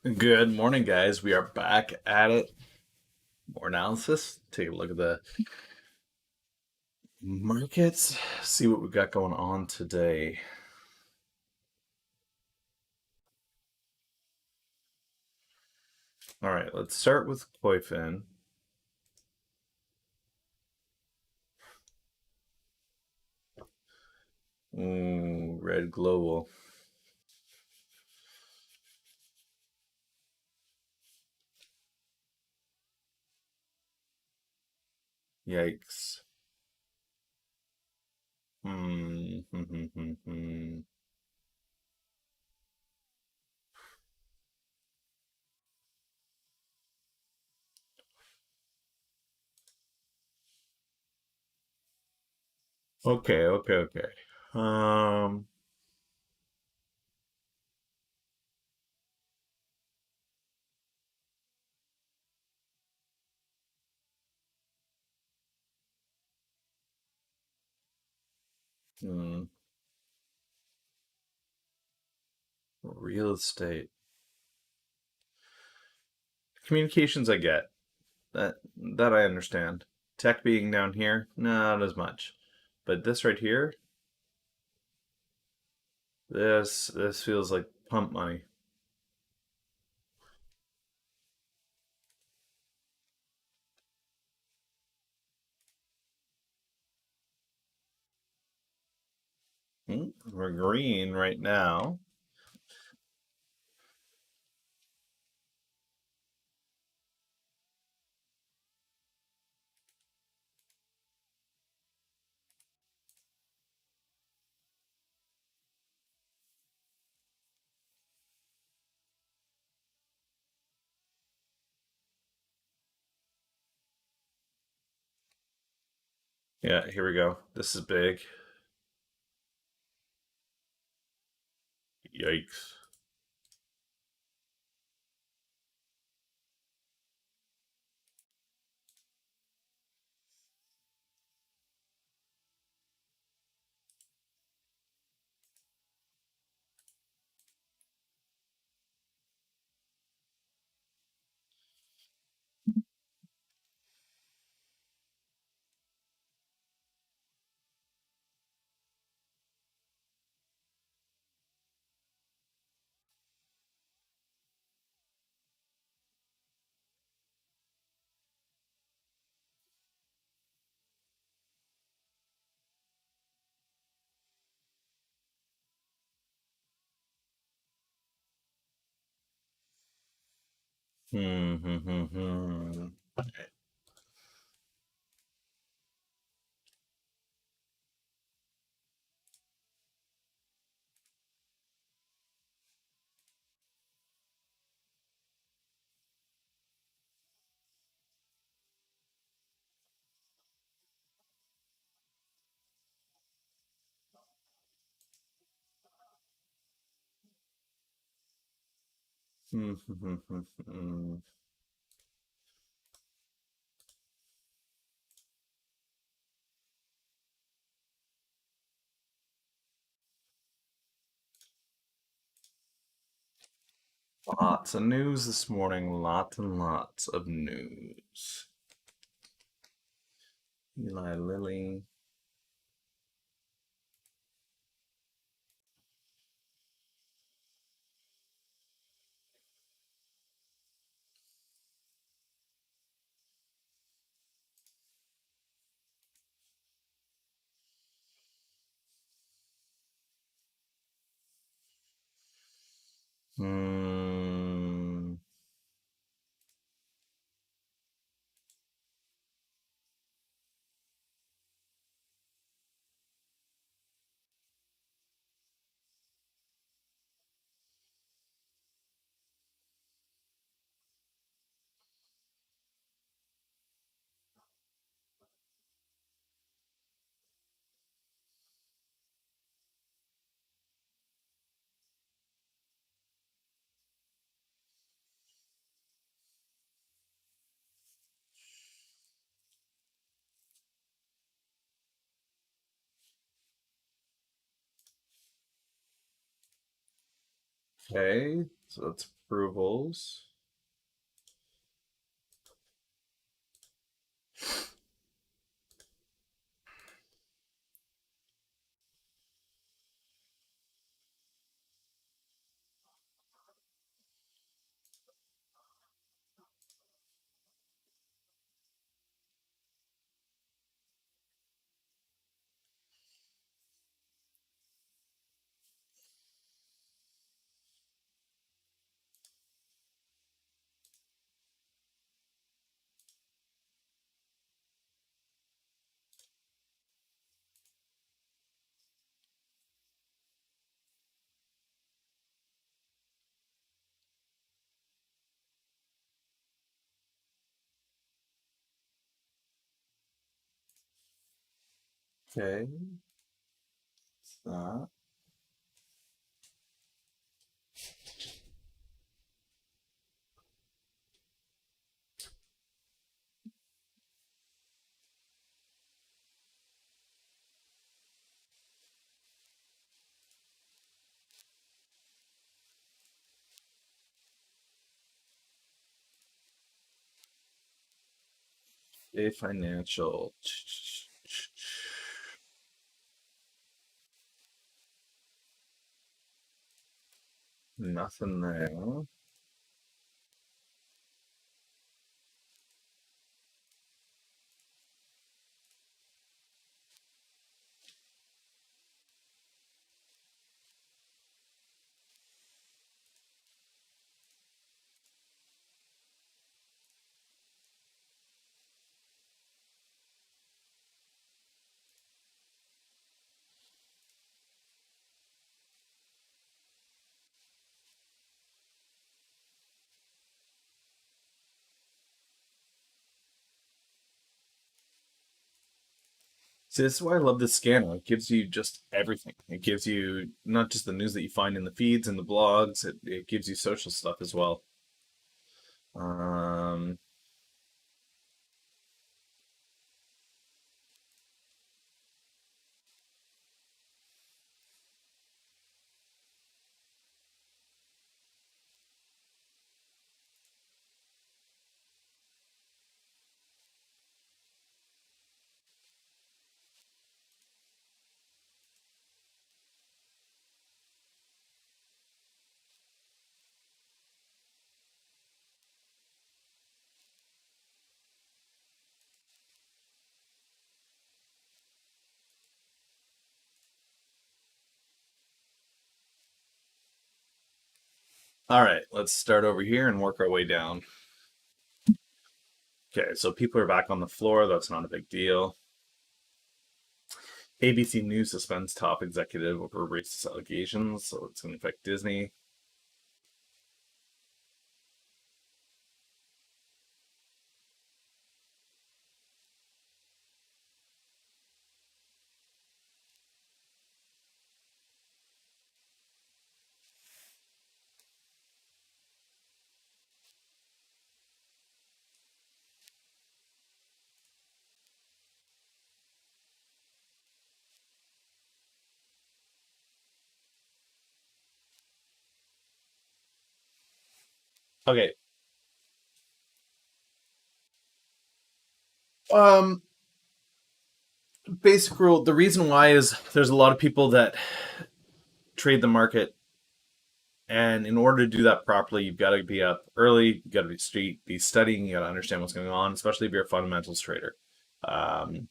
Good morning, guys. We are back at it. More analysis. Take a look at the markets. See what we got going on today. All right, let's start with Koifin. Ooh, red global. Yikes. Hmm. Okay. Um, hmm, real estate. Communications I get. That I understand. Tech being down here, not as much. But this right here, this feels like pump money. We're green right now. Yeah, here we go. This is big. Yikes. Hmm. Lots of news this morning. Lots and lots of news. Eli Lilly. Hmm. Okay, so that's approvals. Okay, it's that. A financial. Nothing there. See, this is why I love this scanner. It gives you just everything. It gives you not just the news that you find in the feeds and the blogs, it gives you social stuff as well. Um, all right, let's start over here and work our way down. Okay, so people are back on the floor. That's not a big deal. ABC News suspends top executive over racist allegations, so it's going to affect Disney. Okay. Um, Basic rule. The reason why is there's a lot of people that trade the market, and in order to do that properly, you've got to be up early. You've got to be studying. You got to understand what's going on, especially if you're a fundamentals trader. Um,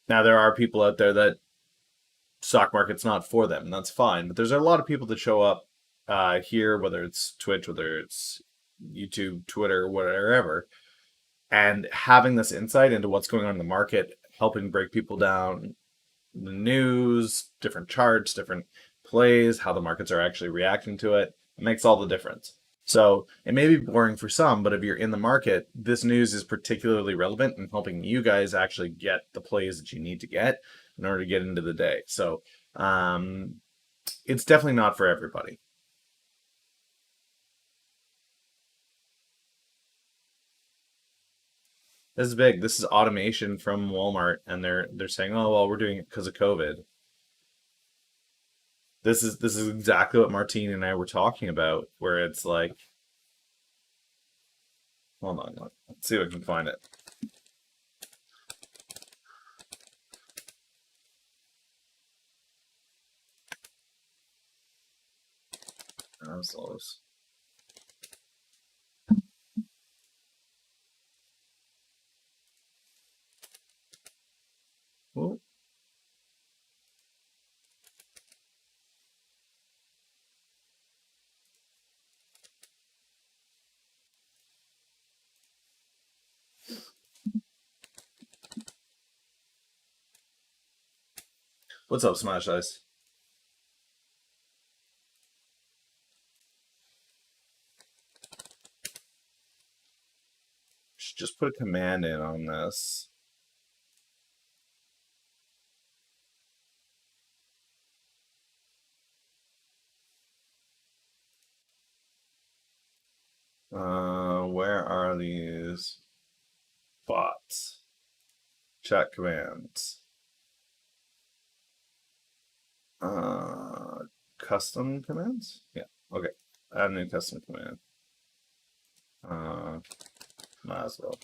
Now there are people out there that stock market's not for them, and that's fine. But there's a lot of people that show up here, whether it's Twitch, whether it's YouTube, Twitter, whatever, and having this insight into what's going on in the market, helping break people down, the news, different charts, different plays, how the markets are actually reacting to it. It makes all the difference. So it may be boring for some, but if you're in the market, this news is particularly relevant in helping you guys actually get the plays that you need to get in order to get into the day. So it's definitely not for everybody. This is big. This is automation from Walmart, and they're saying, "Oh well, we're doing it because of COVID." This is exactly what Martine and I were talking about, where it's like, hold on, let's see if I can find it. Maslow's. Ooh, what's up, Smash Ice? Should just put a command in on this. Where are these bots? Chat commands. Uh, Custom commands? Yeah. Okay. Add a new custom command. Might as well.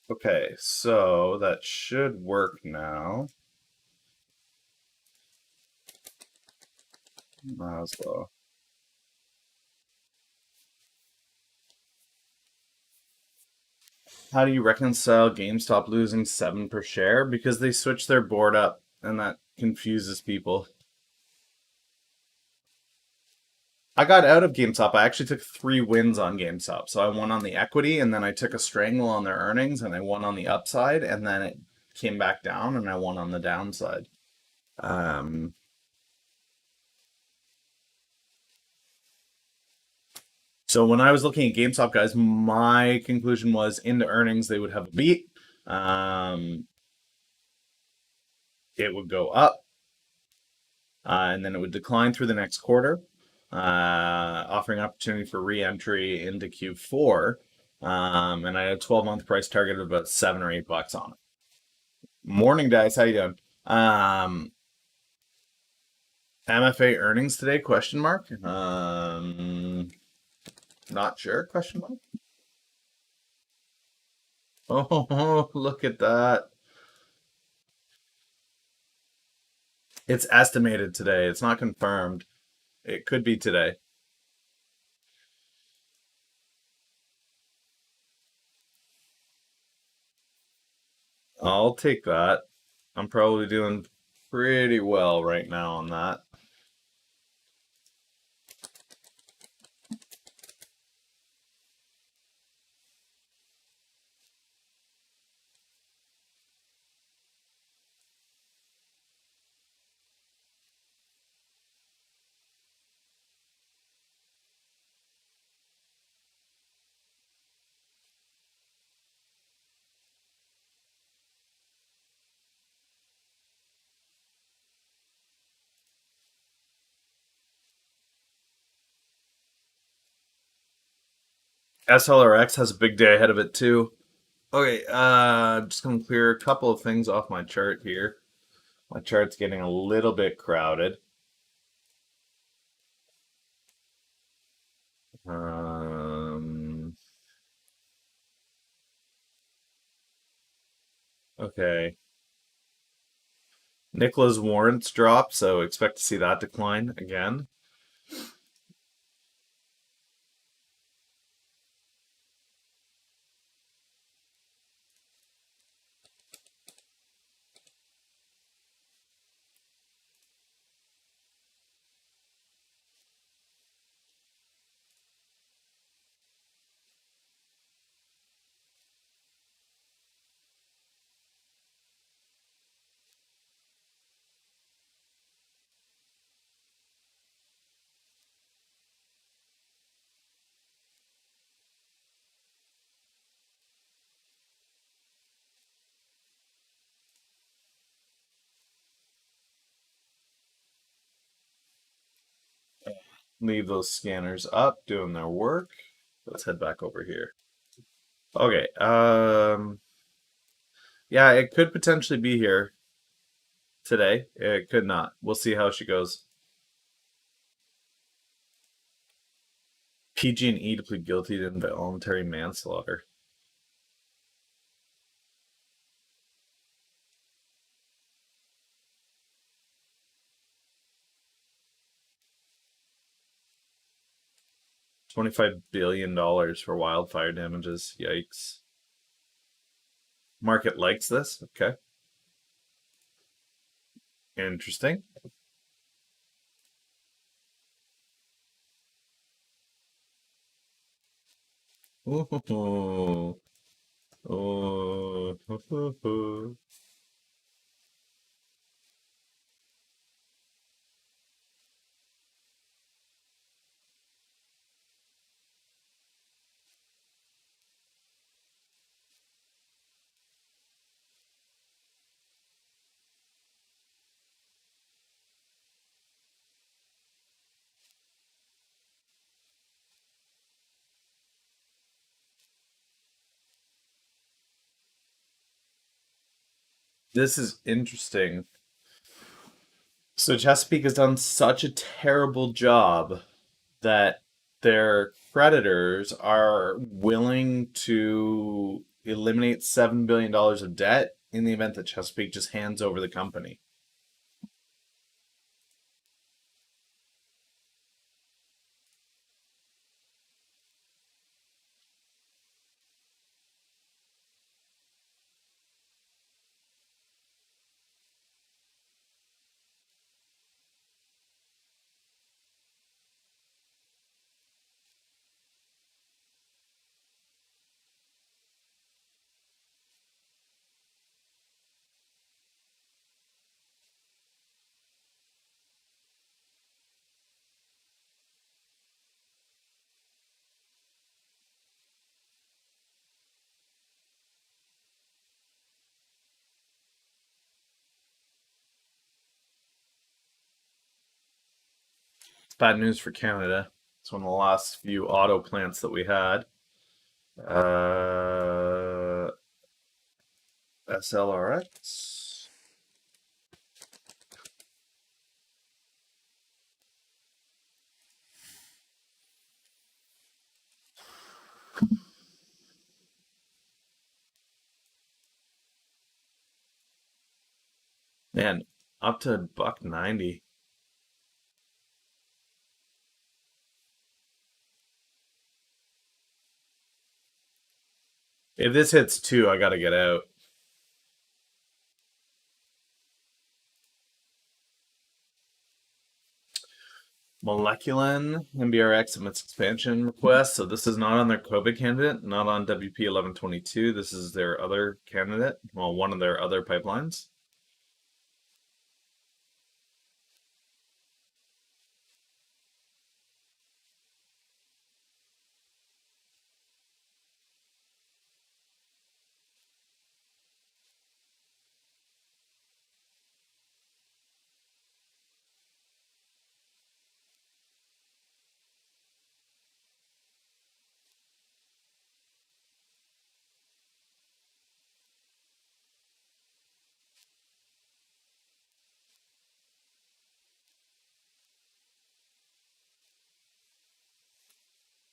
Okay, so that should work now. Might as well. How do you reconcile GameStop losing 7 per share? Because they switched their board up, and that confuses people. I got out of GameStop. I actually took 3 wins on GameStop. So I won on the equity, and then I took a strangle on their earnings, and I won on the upside, and then it came back down, and I won on the downside. Um, so when I was looking at GameStop, guys, my conclusion was into earnings they would have a beat. Um, it would go up, and then it would decline through the next quarter, offering opportunity for re-entry into Q4. And I had a 12-month price target of about $7 or $8 on it. Morning, guys. How you doing? MFA earnings today? Question mark. Not sure. Question mark. Oh, look at that. It's estimated today. It's not confirmed. It could be today. I'll take that. I'm probably doing pretty well right now on that. SLRX has a big day ahead of it too. Okay, just gonna clear a couple of things off my chart here. My chart's getting a little bit crowded. Um, okay. Nicola's warrants dropped, so expect to see that decline again. Leave those scanners up, doing their work. Let's head back over here. Okay. Yeah, it could potentially be here today. It could not. We'll see how she goes. PG&E to plead guilty to involuntary manslaughter. $25 billion for wildfire damages. Yikes. Market likes this. Okay. Interesting. Ooh. Oh. This is interesting. So Chesapeake has done such a terrible job that their creditors are willing to eliminate $7 billion of debt in the event that Chesapeake just hands over the company. It's bad news for Canada. It's one of the last few auto plants that we had. SLRX. Man, up to $1.90. If this hits two, I gotta get out. Moleculin, MBRX submits expansion request. So this is not on their COVID candidate, not on WP 1122. This is their other candidate. Well, one of their other pipelines.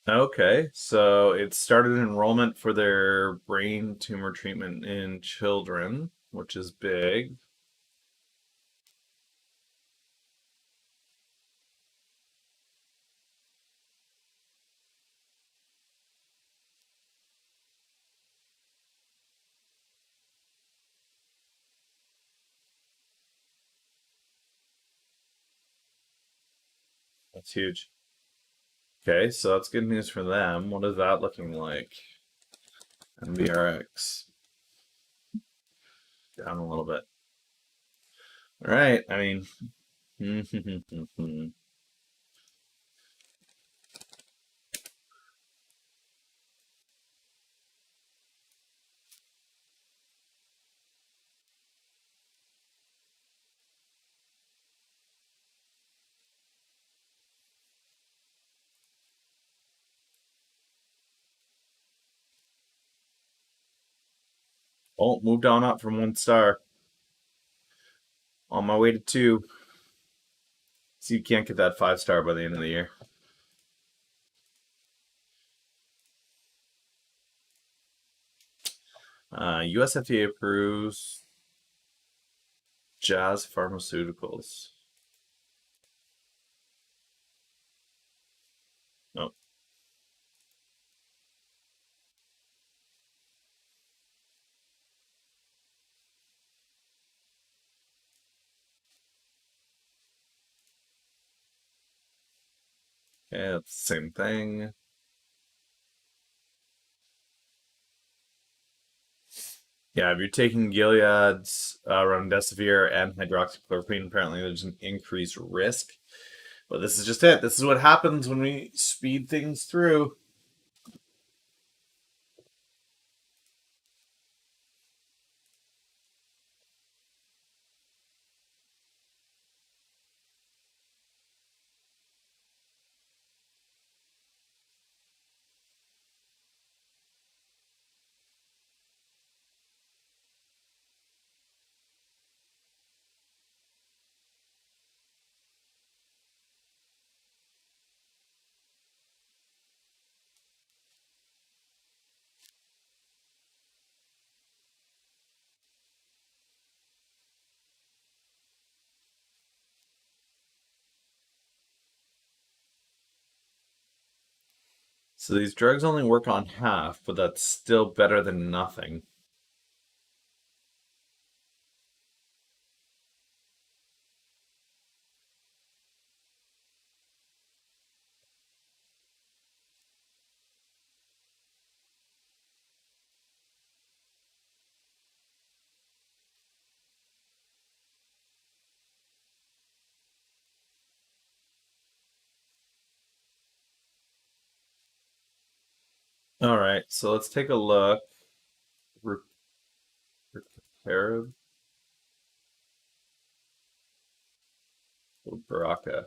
Okay, so it started enrollment for their brain tumor treatment in children, which is big. That's huge. Okay, so that's good news for them. What is that looking like? MBRX down a little bit. All right, I mean, Oh, moved on up from 1 star. On my way to 2. See, you can't get that 5 star by the end of the year. US FDA approves Jazz Pharmaceuticals. Oh. Yeah, it's the same thing. Yeah, if you're taking Gilead's remdesivir and hydroxychloroquine, apparently there's an increased risk. But this is just it. This is what happens when we speed things through. So these drugs only work on half, but that's still better than nothing. All right, so let's take a look. Arab Baraka.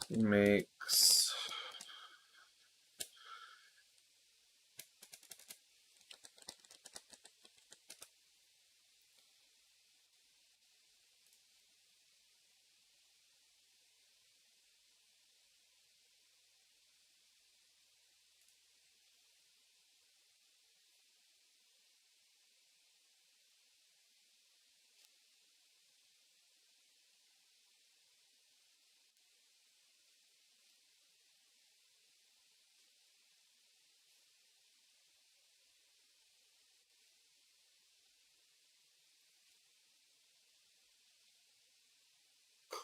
Makes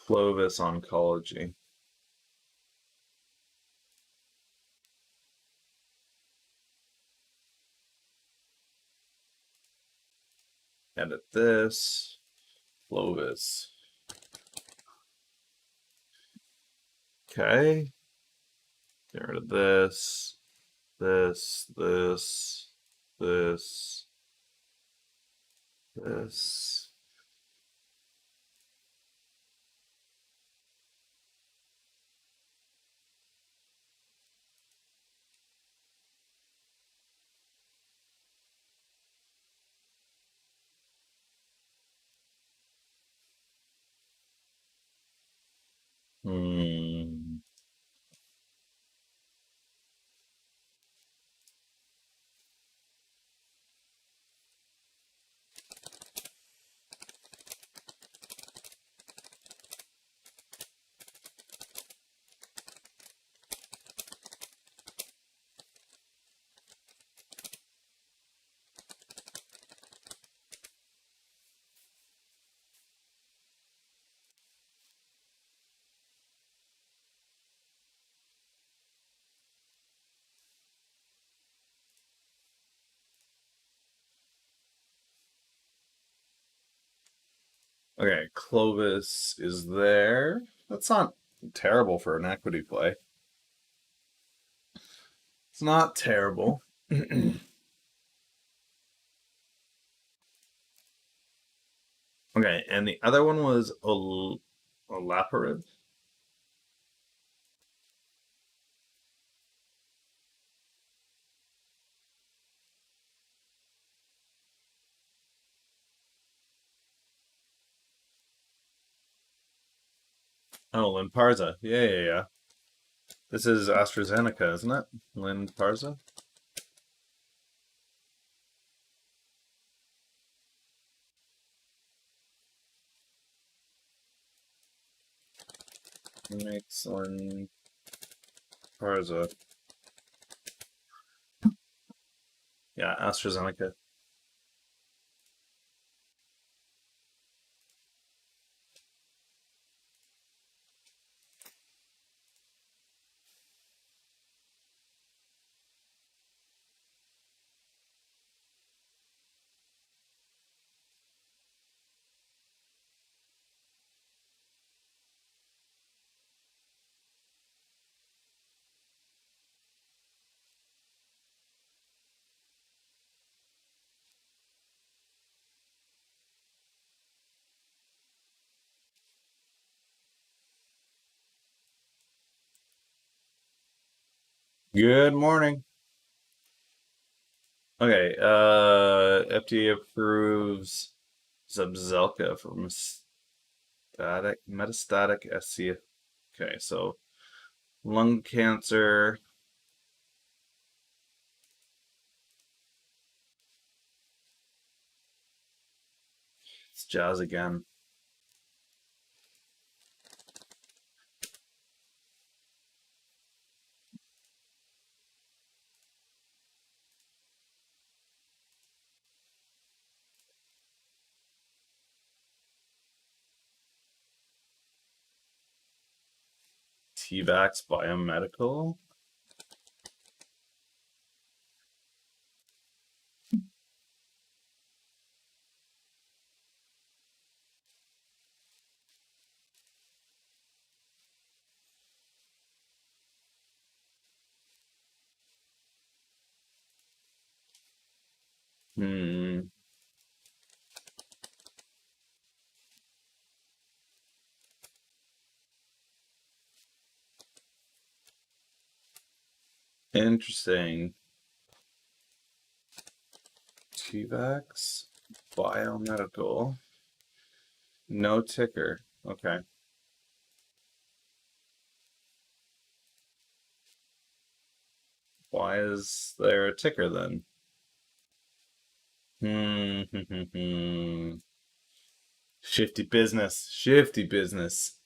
Clovis Oncology. Edit this. Clovis. Okay. Get rid of this. This. This. This. Hmm. Okay, Clovis is there. That's not terrible for an equity play. It's not terrible. Okay, and the other one was olaparib. Oh, Lynparza. Yeah, yeah, yeah. This is AstraZeneca, isn't it? Lynparza? Makes Lynparza. Yeah, AstraZeneca. Good morning. Okay, FDA approves Zepzelca for metastatic SC. Okay, so lung cancer. It's Jazz again. T-Vax Biomedical. Hmm. Interesting. T-Vax Biomedical. No ticker. Okay. Why is there a ticker then? Hmm. Shifty business. Shifty business.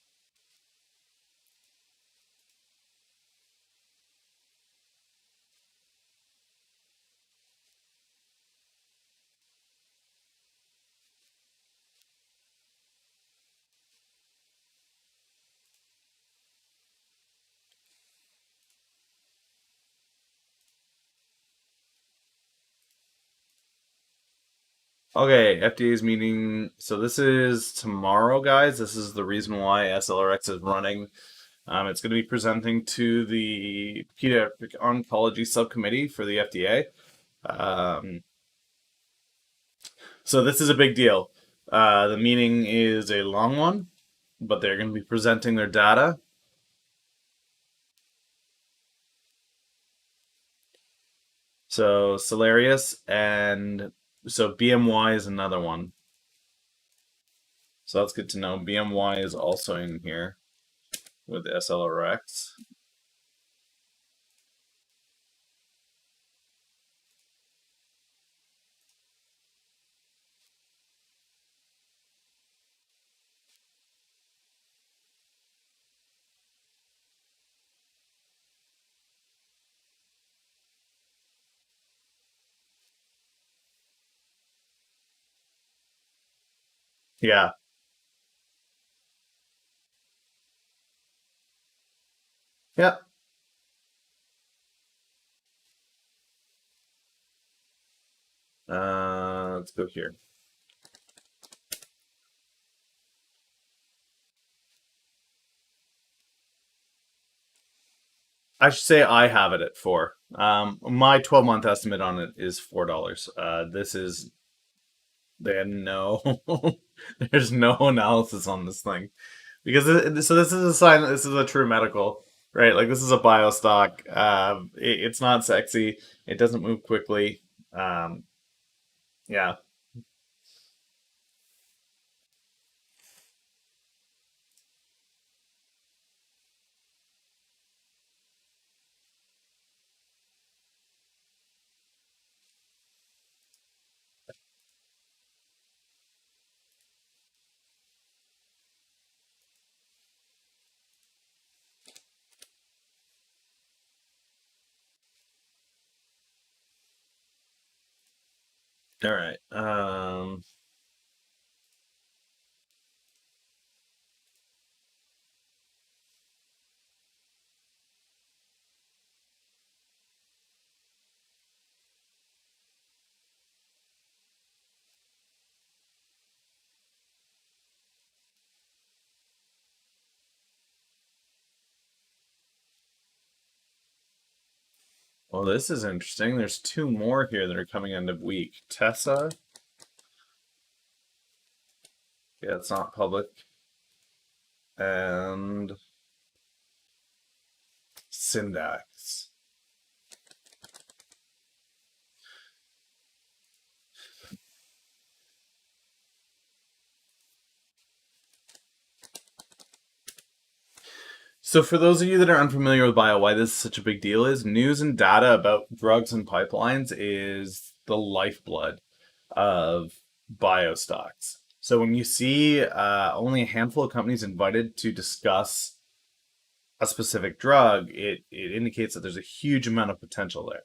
Okay, FDA's meeting. So this is tomorrow, guys. This is the reason why SLRX is running. It's going to be presenting to the Pediatric Oncology Subcommittee for the FDA. So this is a big deal. The meeting is a long one, but they're going to be presenting their data. So Celerius and so BMY is another one. So that's good to know. BMY is also in here with SLRX. Yeah. Yeah. Let's go here. I should say I have it at 4. My 12-month estimate on it is $4. This is they had no there's no analysis on this thing because so this is a sign that this is a true medical, right? Like this is a bio stock. It's not sexy. It doesn't move quickly. Um, yeah. All right. Well, this is interesting. There's two more here that are coming end of week. Tessa, yeah, it's not public, and Syndax. So, for those of you that are unfamiliar with bio, why this is such a big deal is news and data about drugs and pipelines is the lifeblood of bio stocks. So, when you see only a handful of companies invited to discuss a specific drug, it indicates that there's a huge amount of potential there.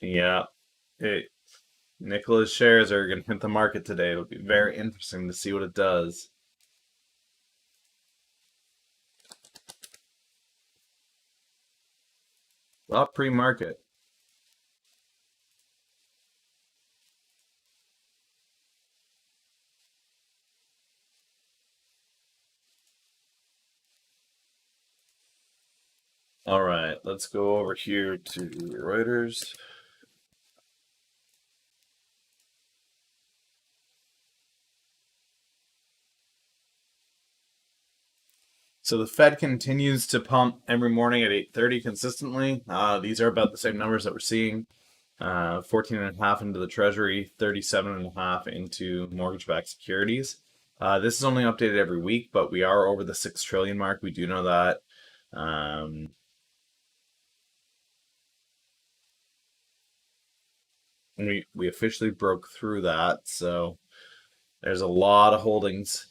Yeah, it, Nicola's shares are going to hit the market today. It'll be very interesting to see what it does. Well, pre-market. All right, let's go over here to Reuters. So the Fed continues to pump every morning at 8:30 consistently. These are about the same numbers that we're seeing. 14 and a half into the Treasury, 37 and a half into mortgage-backed securities. This is only updated every week, but we are over the 6 trillion mark. We do know that. Um, we officially broke through that, so there's a lot of holdings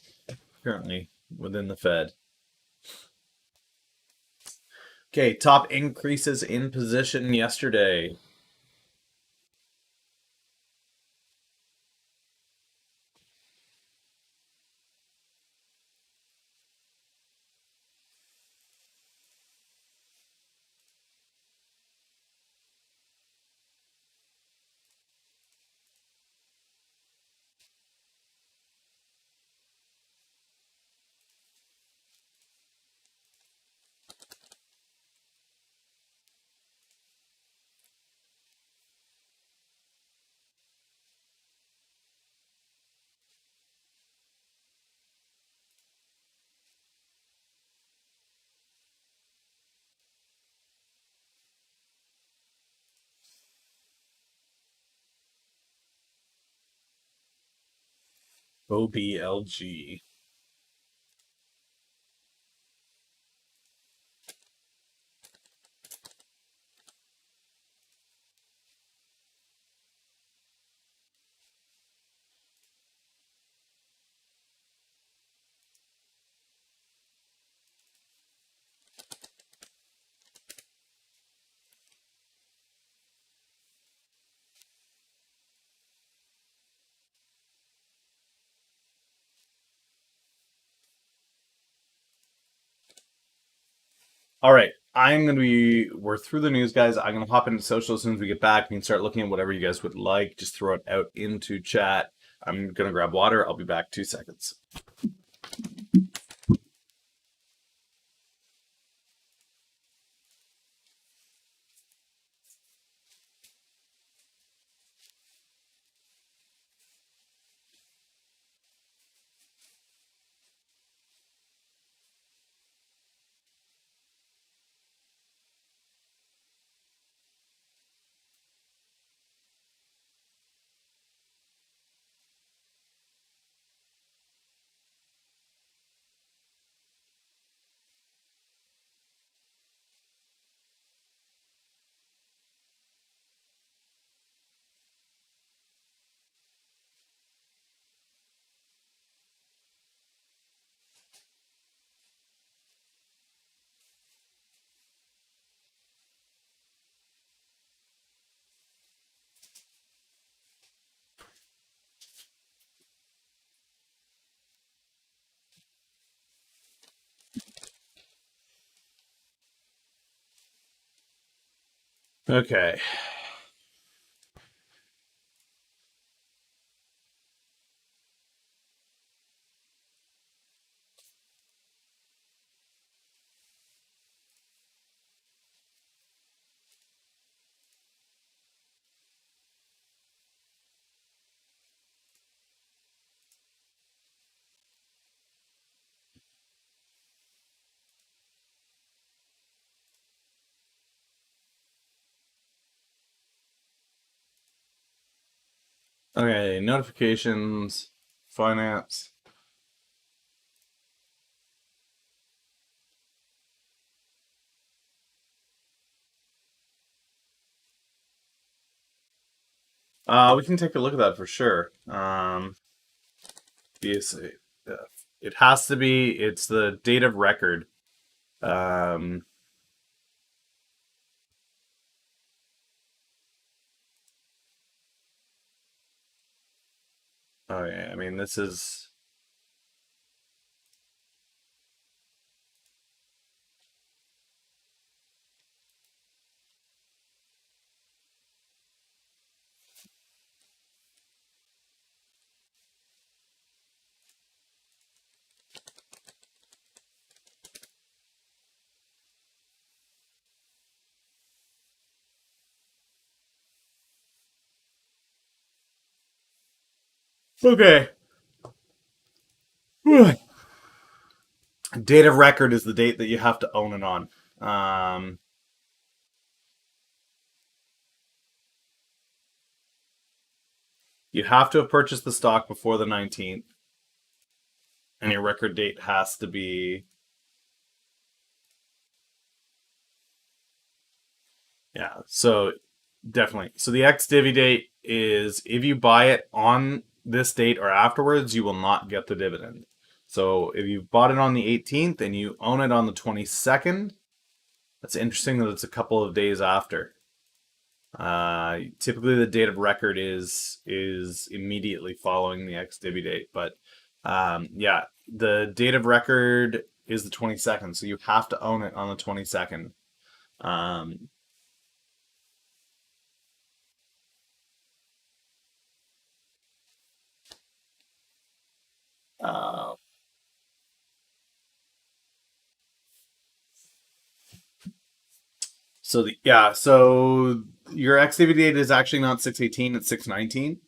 currently within the Fed. Okay, top increases in position yesterday. OBLG. All right. We're through the news, guys. I'm going to hop into social as soon as we get back. We can start looking at whatever you guys would like. Just throw it out into chat. I'm going to grab water. I'll be back 2 seconds. Okay. Okay. Notifications, finance. We can take a look at that for sure. Yes, it has to be. It's the date of record. Um, okay. I mean, this is okay. Date of record is the date that you have to own it on. Um, you have to have purchased the stock before the 19th, and your record date has to be, yeah. So definitely. So the ex divvy date is if you buy it on this date or afterwards, you will not get the dividend. So if you bought it on the 18th and you own it on the 22nd, that's interesting that it's a couple of days after. Typically, the date of record is immediately following the ex divvy date, but yeah, the date of record is the 22nd, so you have to own it on the 22nd. Um, uh, so your ex divvy date is actually not 6/18, it's 6/19.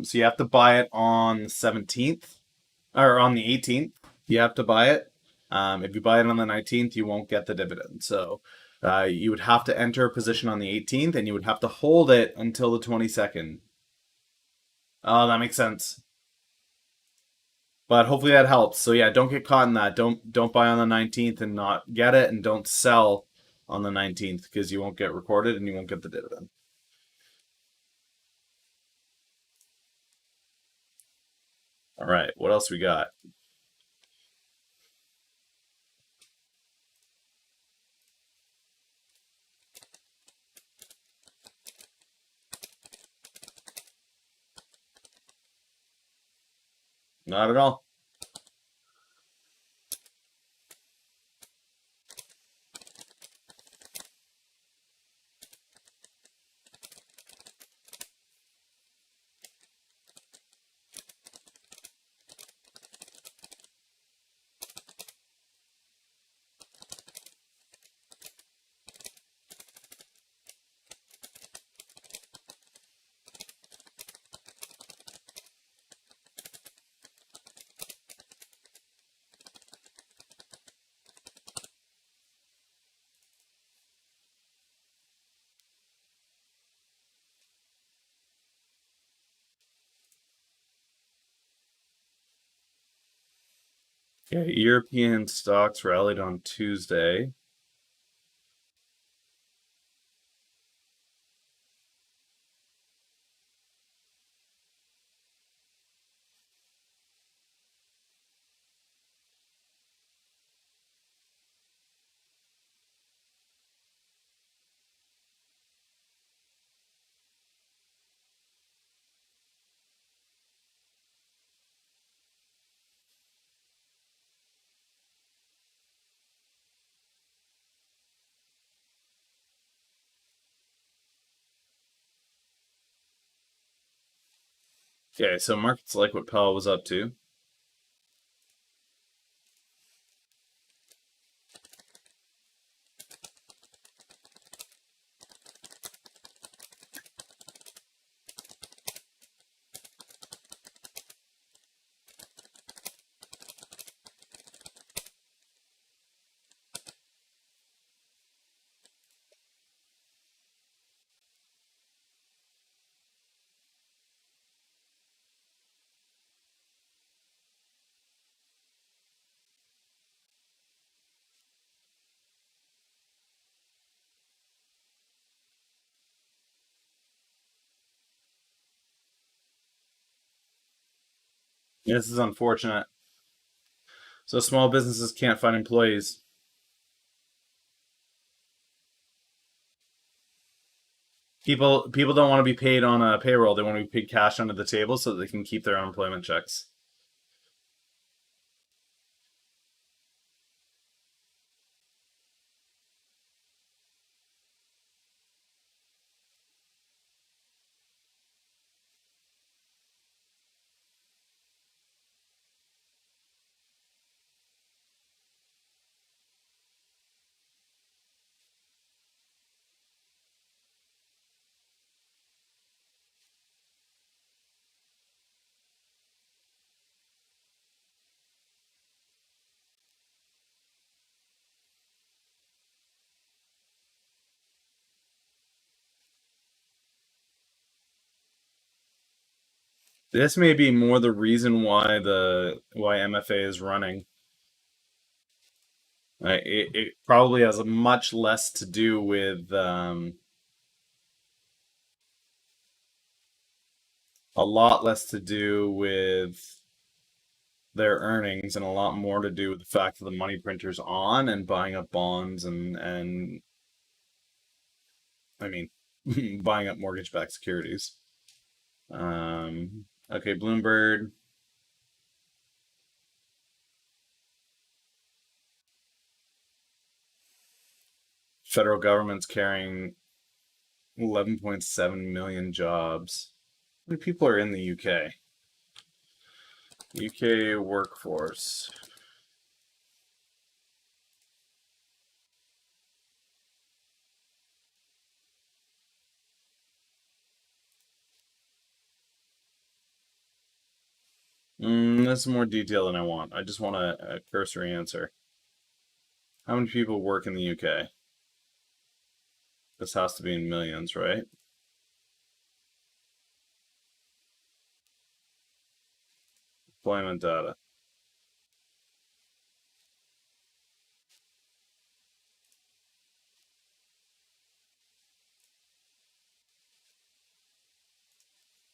So you have to buy it on the 17th or on the 18th. You have to buy it. If you buy it on the 19th, you won't get the dividend. So you would have to enter a position on the 18th, and you would have to hold it until the 22nd. Oh, that makes sense. But hopefully that helps. So yeah, don't get caught in that. Don't buy on the 19th and not get it, and don't sell on the 19th because you won't get recorded and you won't get the dividend. All right, what else we got? Not at all. Okay, European stocks rallied on Tuesday. Okay, so markets like what Powell was up to. This is unfortunate. So small businesses can't find employees. People don't want to be paid on a payroll. They want to be paid cash under the table so that they can keep their unemployment checks. This may be more the reason why MFA is running. It probably has much less to do with a lot less to do with their earnings and a lot more to do with the fact that the money printer's on and buying up bonds and I mean buying up mortgage-backed securities. Okay, Bloomberg. Federal government's carrying 11.7 million jobs. How many people are in the UK? UK workforce. That's more detail than I want. I just want a cursory answer. How many people work in the UK? This has to be in millions, right? Employment data.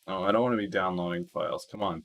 Oh, I don't want to be downloading files. Come on.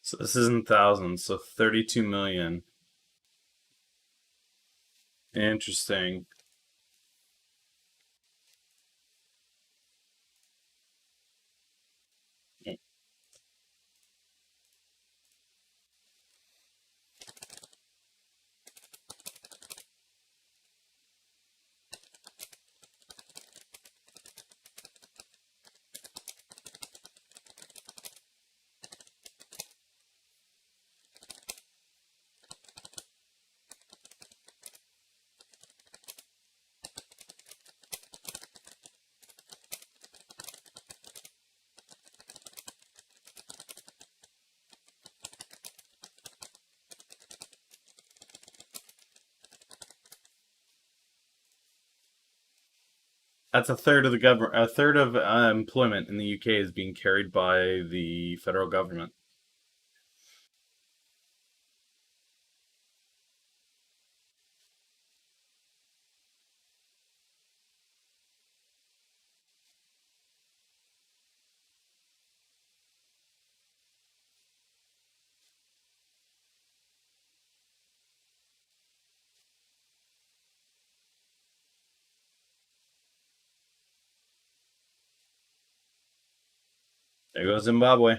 So this isn't thousands, so 32 million. Interesting. That's a third of the government. A third of employment in the UK is being carried by the federal government. There goes Zimbabwe.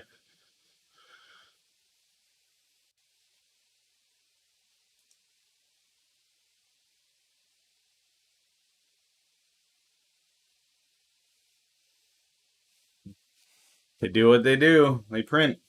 They do what they do. They print.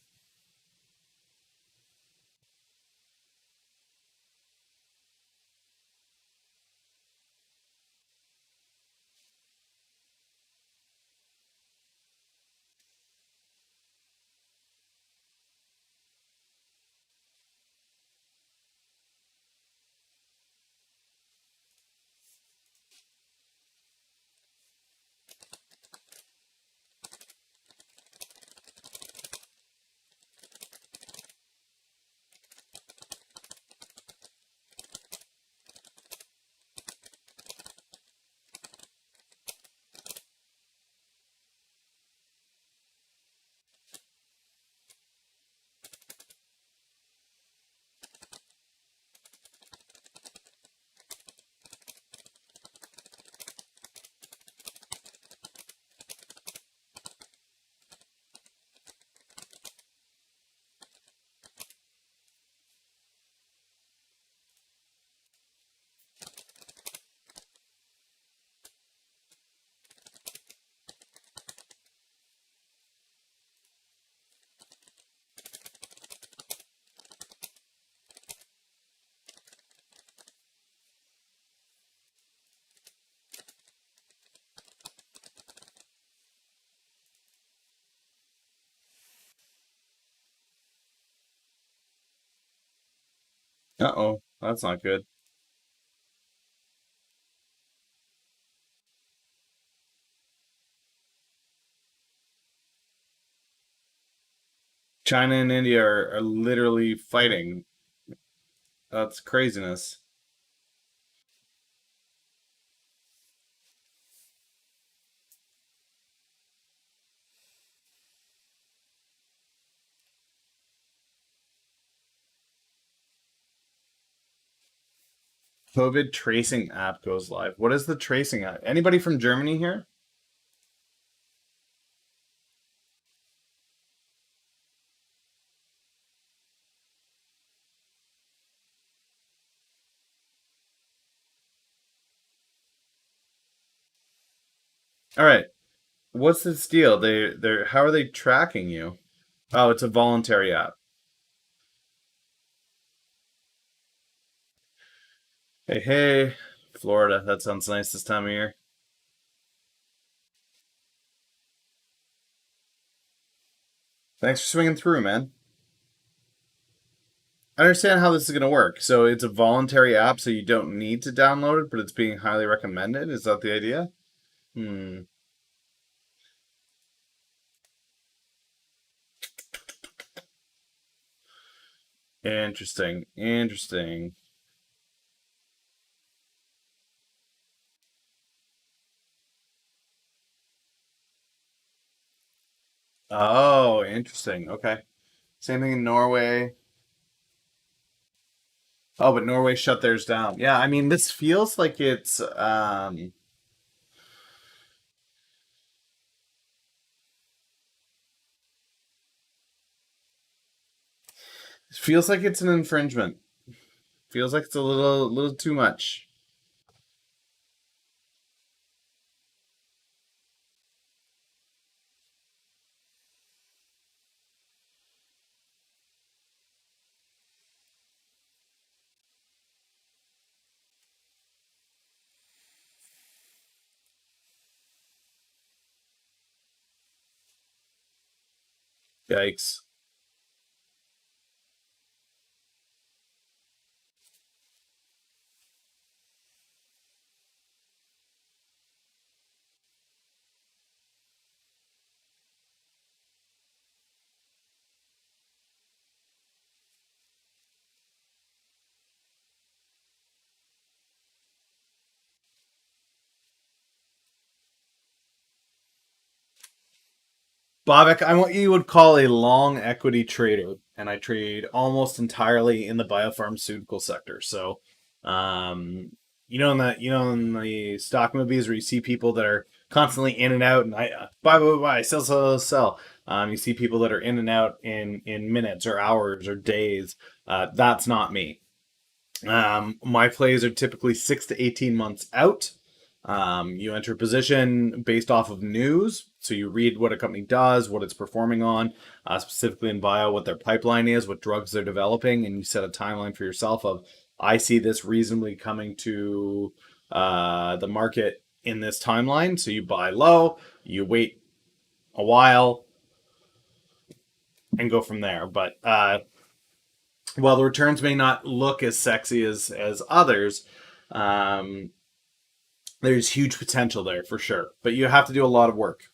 Uh-oh, that's not good. China and India are literally fighting. That's craziness. COVID tracing app goes live. What is the tracing app? Anybody from Germany here? All right. What's this deal? They're how are they tracking you? Oh, it's a voluntary app. Hey, hey, Florida. That sounds nice this time of year. Thanks for swinging through, man. I understand how this is going to work. So it's a voluntary app, so you don't need to download it, but it's being highly recommended. Is that the idea? Hmm. Interesting. Interesting. Oh, interesting. Okay. Same thing in Norway. Oh, but Norway shut theirs down. Yeah, I mean, this feels like it feels like it's an infringement. Feels like it's a little too much. Yikes. Bobak, I'm what you would call a long equity trader, and I trade almost entirely in the biopharmaceutical sector. So, um, in the stock movies where you see people that are constantly in and out, and I buy, sell. You see people that are in and out in minutes or hours or days. That's not me. My plays are typically 6 to 18 months out. You enter a position based off of news. So you read what a company does, what it's performing on, specifically in bio, what their pipeline is, what drugs they're developing, and you set a timeline for yourself of, I see this reasonably coming to the market in this timeline. So you buy low, you wait a while, and go from there. But while the returns may not look as sexy as others, um, there's huge potential there for sure. But you have to do a lot of work.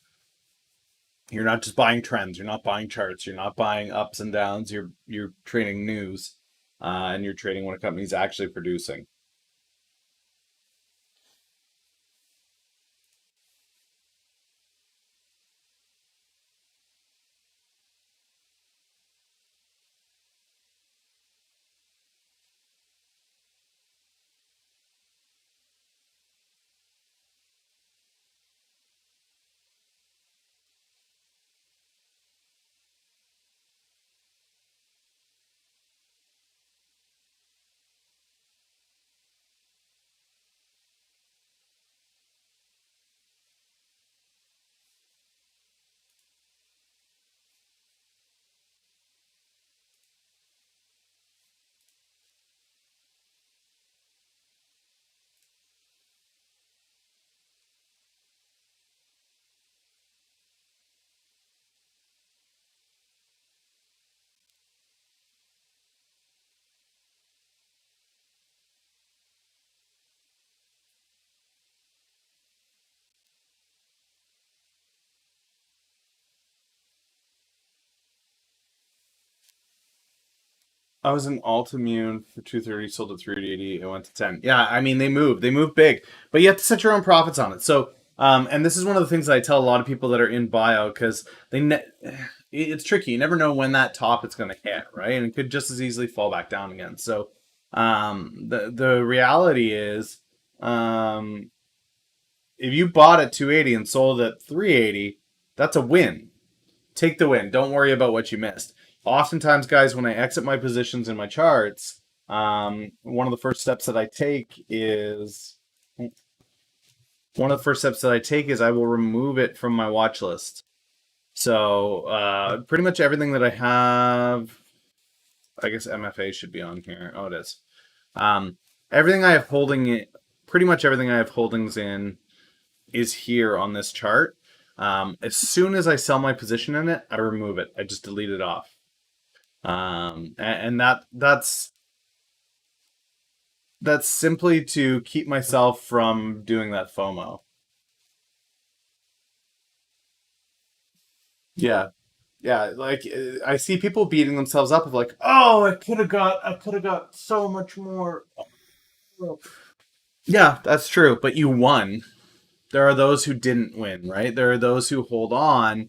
You're not just buying trends. You're not buying charts. You're not buying ups and downs. You're trading news, and you're trading what a company's actually producing. I was in Altimmune for 230, sold at 380, it went to 10. Yeah, I mean they move big, but you have to set your own profits on it. So, and this is one of the things that I tell a lot of people that are in bio because it's tricky. You never know when that top is going to hit, right? And it could just as easily fall back down again. So, the reality is, um, if you bought at 280 and sold at 380, that's a win. Take the win. Don't worry about what you missed. Oftentimes, guys, when I exit my positions in my charts, one of the first steps that I take is I will remove it from my watch list. So pretty much everything that I have, I guess MFA should be on here. Oh, it is. Um, everything I have pretty much everything I have holdings in is here on this chart. As soon as I sell my position in it, I remove it. I just delete it off. And that's simply to keep myself from doing that FOMO. Yeah, yeah. Like I see people beating themselves up of like, oh, I could have got so much more. Yeah, that's true. But you won. There are those who didn't win, right? There are those who hold on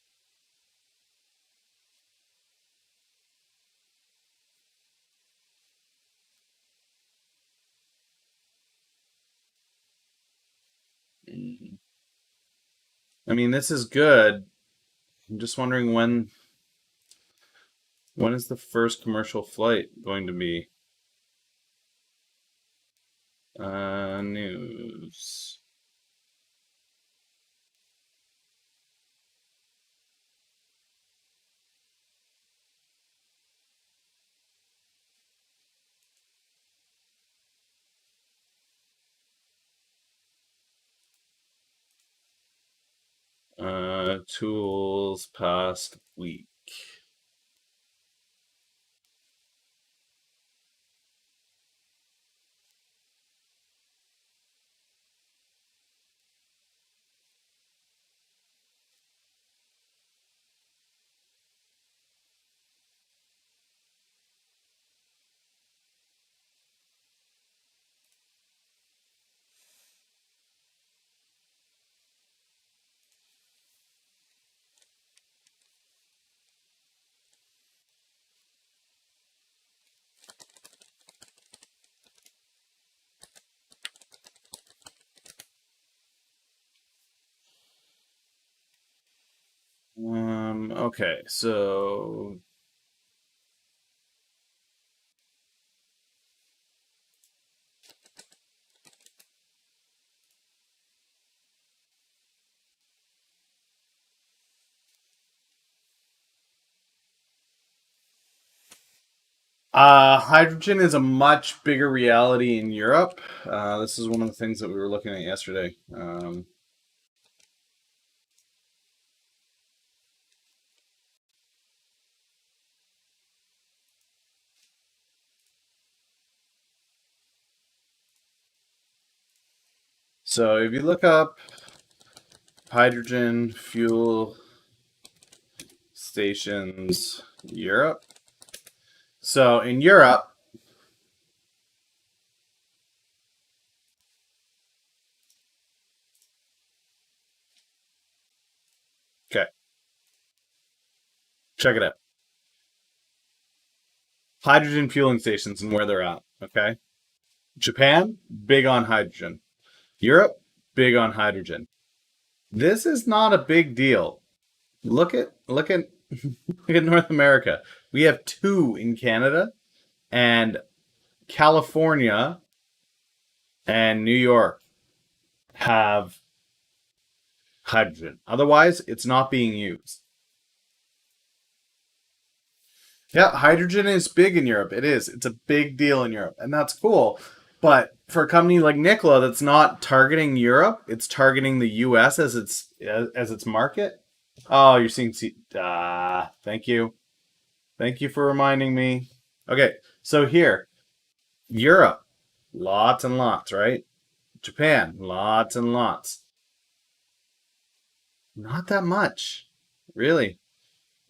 I mean, this is good. I'm just wondering when is the first commercial flight going to be? News. Tools past week. Okay, so hydrogen is a much bigger reality in Europe. This is one of the things that we were looking at yesterday. So if you look up hydrogen fuel stations Europe, so in Europe, okay, check it out. Hydrogen fueling stations and where they're at. Okay, Japan, big on hydrogen. Europe, big on hydrogen. This is not a big deal. Look at look at North America. We have two in Canada, and California and New York have hydrogen. Otherwise, it's not being used. Yeah, hydrogen is big in Europe. It is. It's a big deal in Europe, and that's cool. But for a company like Nikola that's not targeting Europe, it's targeting the US as its market. Oh, you're seeing thank you. Thank you for reminding me. Okay, so here, Europe, lots and lots, right? Japan, lots and lots. Not that much, really.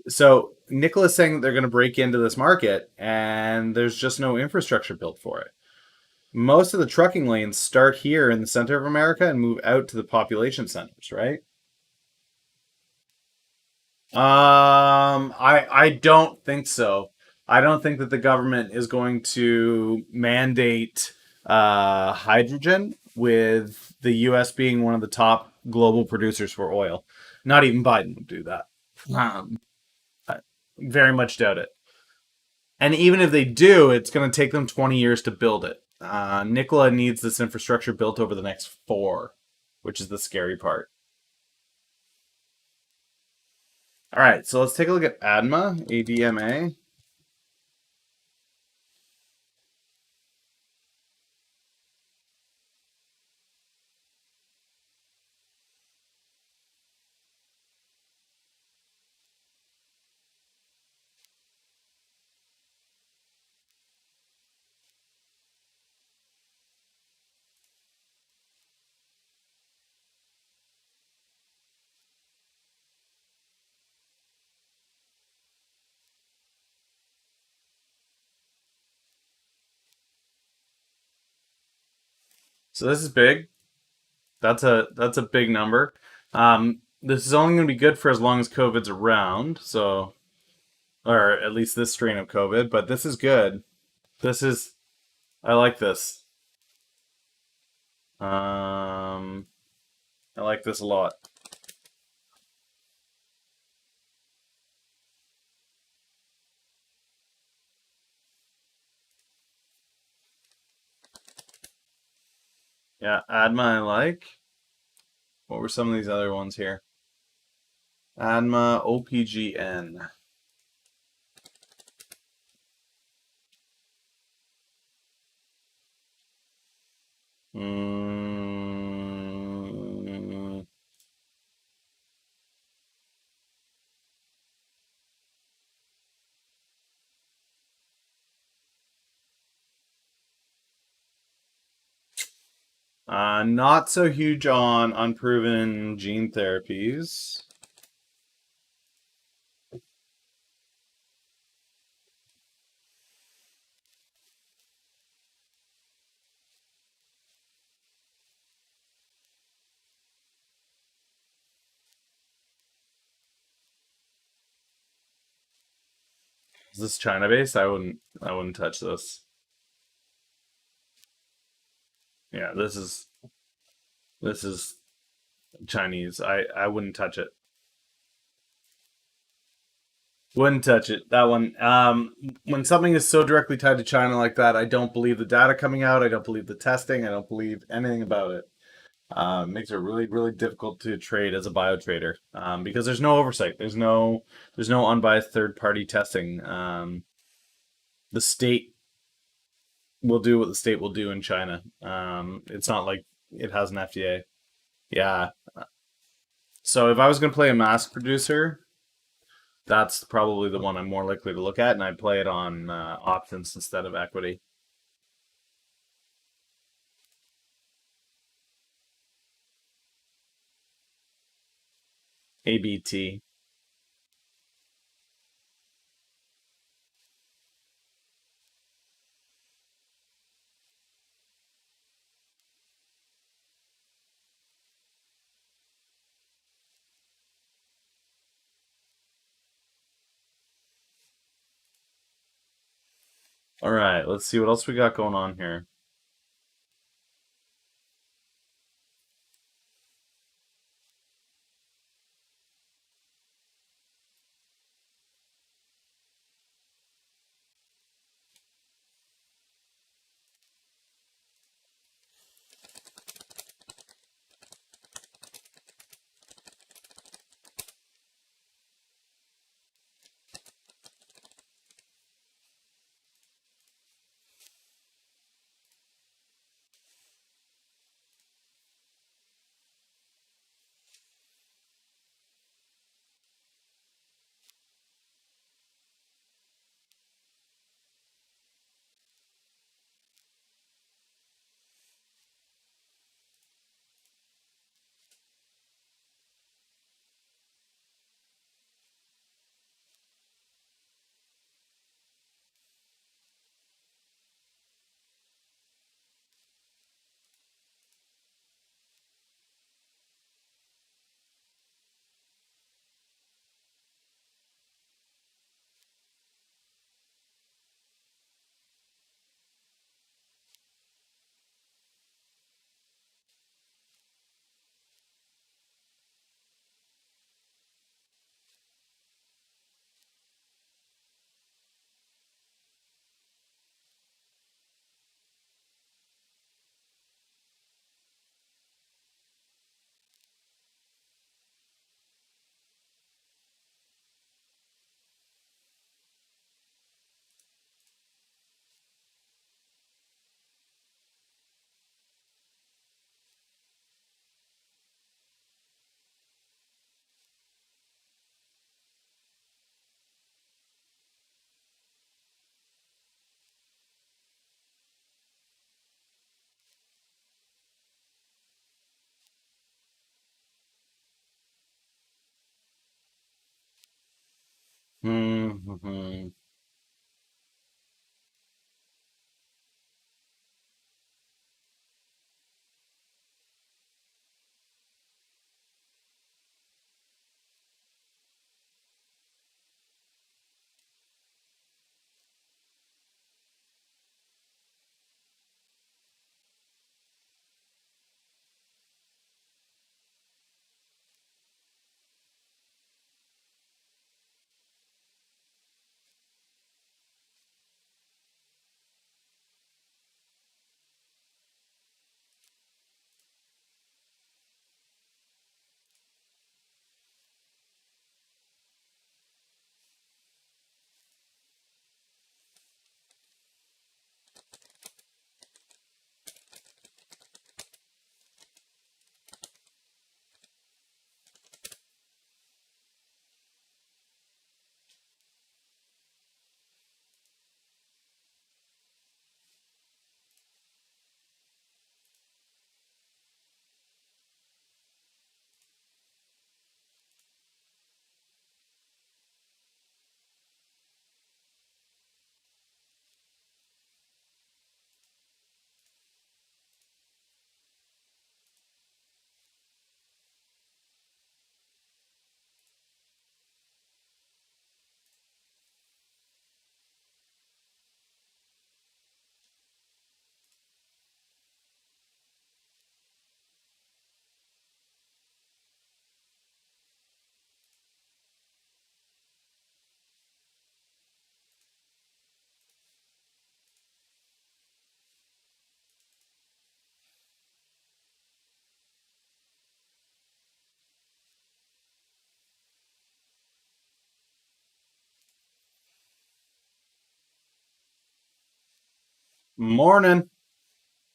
So Nicola's saying that they're going to break into this market, and there's just no infrastructure built for it. Most of the trucking lanes start here in the center of America and move out to the population centers, right? I don't think so. I don't think that the government is going to mandate hydrogen with the U.S. being one of the top global producers for oil. Not even Biden would do that. Um, I very much doubt it. And even if they do, it's going to take them 20 years to build it. Nikola needs this infrastructure built over the next four, which is the scary part. All right, so let's take a look at ADMA, ADMA. So this is big. That's a big number. This is only going to be good for as long as COVID's around. So, or at least this strain of COVID. But this is good. This is I like this. Um, like this a lot. Yeah, Adma I like. What were some of these other ones here? Adma, OPGN. Mm, not so huge on unproven gene therapies. Is this China based? I wouldn't touch this. Yeah, this is Chinese. I wouldn't touch it. Wouldn't touch it. That one. When something is so directly tied to China like that, I don't believe the data coming out. I don't believe the testing. I don't believe anything about it. Makes it really, really difficult to trade as a bio trader because there's no oversight. There's no unbiased third party testing. The state will do what the state will do in China. It's not like it has an FDA. Yeah. So if I was going to play a mask producer, that's probably the one I'm more likely to look at, and I'd play it on options instead of equity. ABT. All right, let's see what else we got going on here. Hmm. Morning.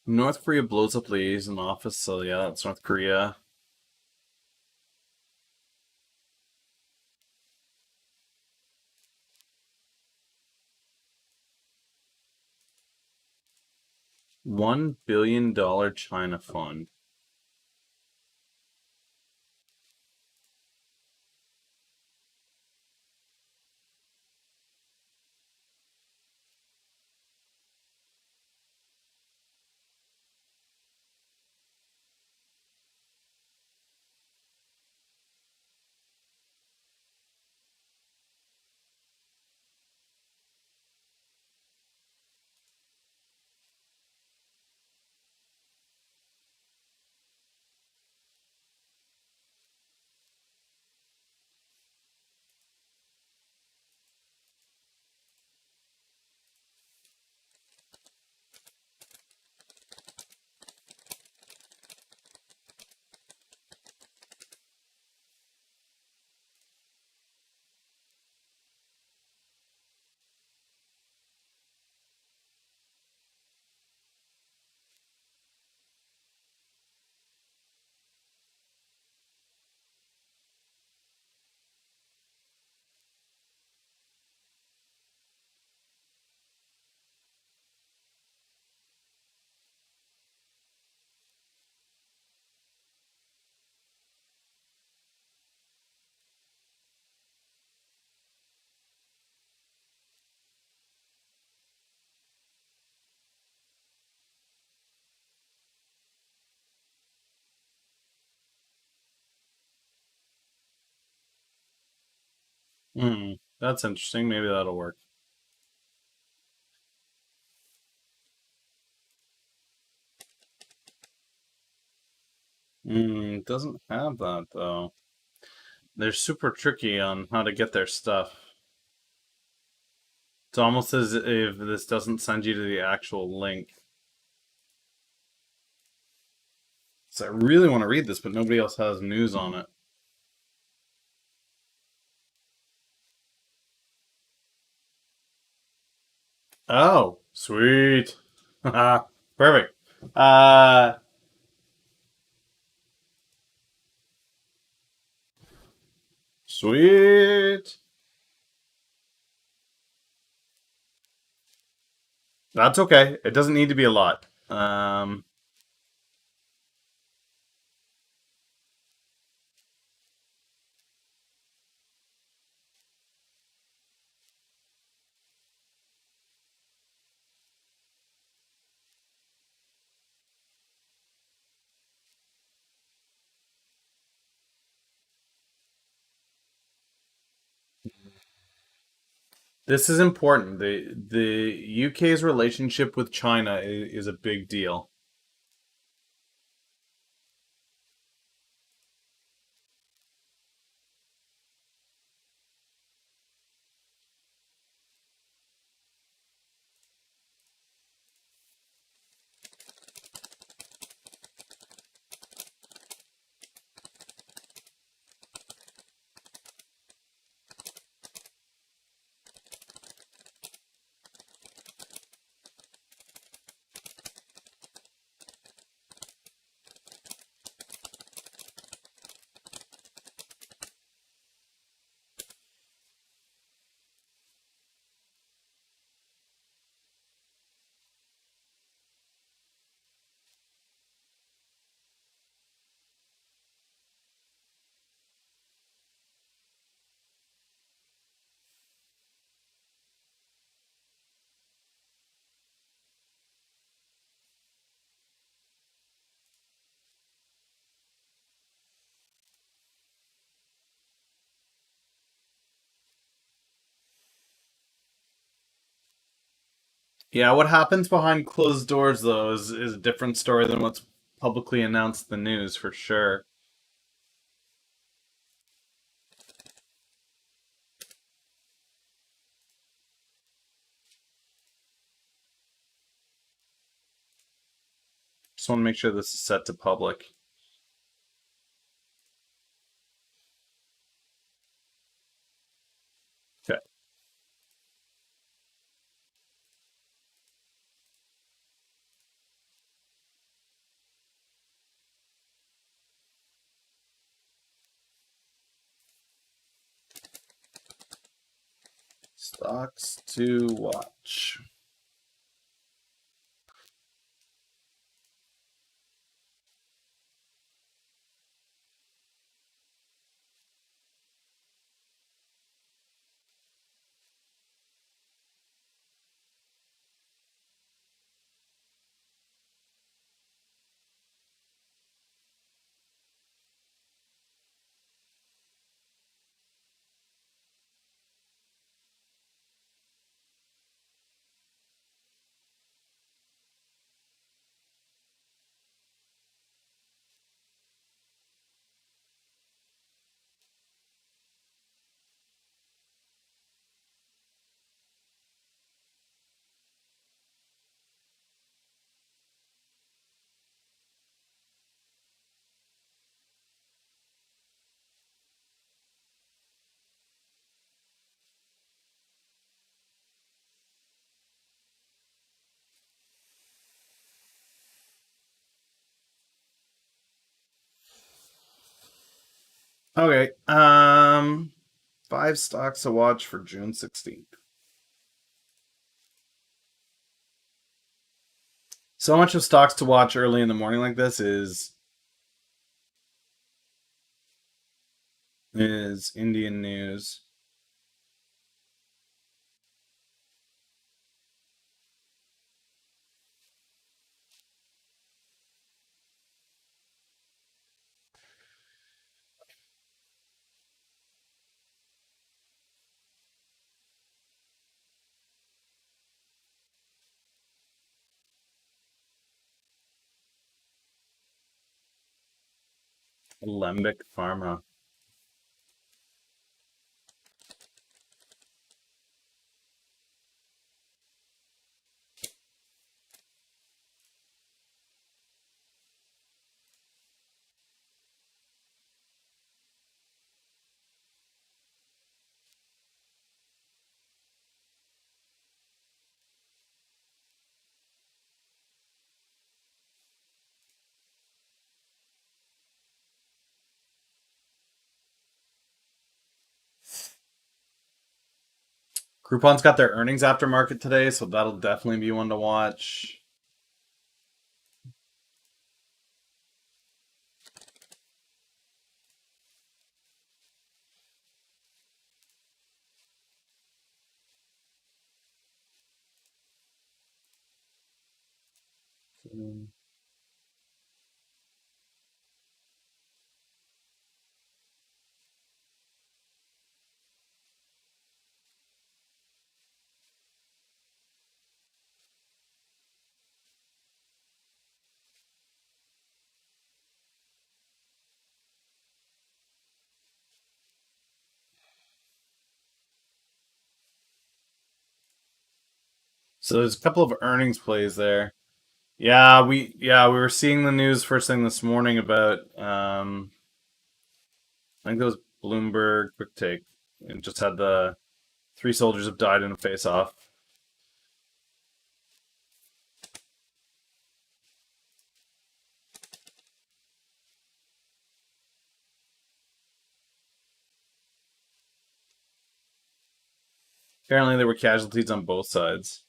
North Korea blows up Lee's in office, so yeah, that's North Korea. $1 billion China fund. That's interesting. Maybe that'll work. Doesn't have that though. They're super tricky on how to get their stuff. It's almost as if this doesn't send you to the actual link. So I really want to read this, but nobody else has news on it. Oh, sweet. Perfect. Uh, Sweet. That's okay. It doesn't need to be a lot. This is important. The UK's relationship with China is a big deal. Yeah, what happens behind closed doors though is a different story than what's publicly announced in the news for sure. Just want to make sure this is set to public. Okay. Stocks to watch. Okay. 5 stocks to watch for June 16th. So much of stocks to watch early in the morning like this is Indian news. Alembic Pharma. Groupon's got their earnings after market today, so that'll definitely be one to watch. So there's a couple of earnings plays there. Yeah, we were seeing the news first thing this morning about I think it was Bloomberg Quick Take. It just had the 3 soldiers have died in a face off. Apparently there were casualties on both sides.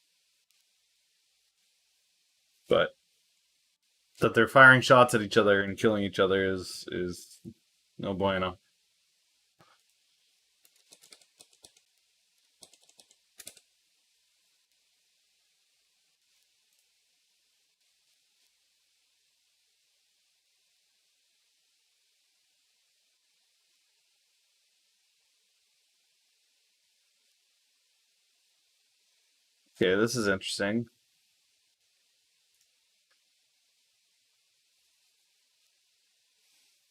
But that they're firing shots at each other and killing each other is no bueno. Okay, this is interesting.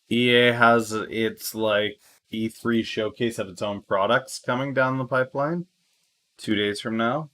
EA has its like E3 showcase of its own products coming down the pipeline 2 days from now.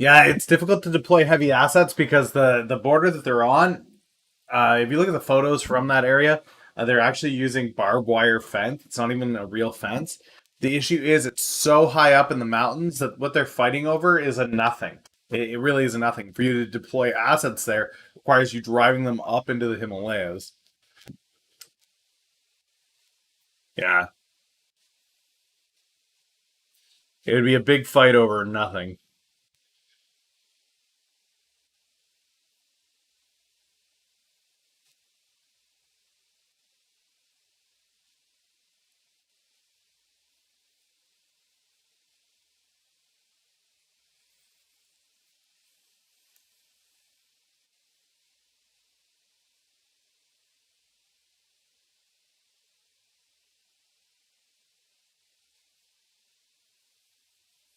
Yeah, it's difficult to deploy heavy assets because the border that they're on, if you look at the photos from that area, they're actually using barbed wire fence. It's not even a real fence. The issue is it's so high up in the mountains that what they're fighting over is a nothing. It really is a nothing. For you to deploy assets there requires you driving them up into the Himalayas. Yeah, it would be a big fight over nothing.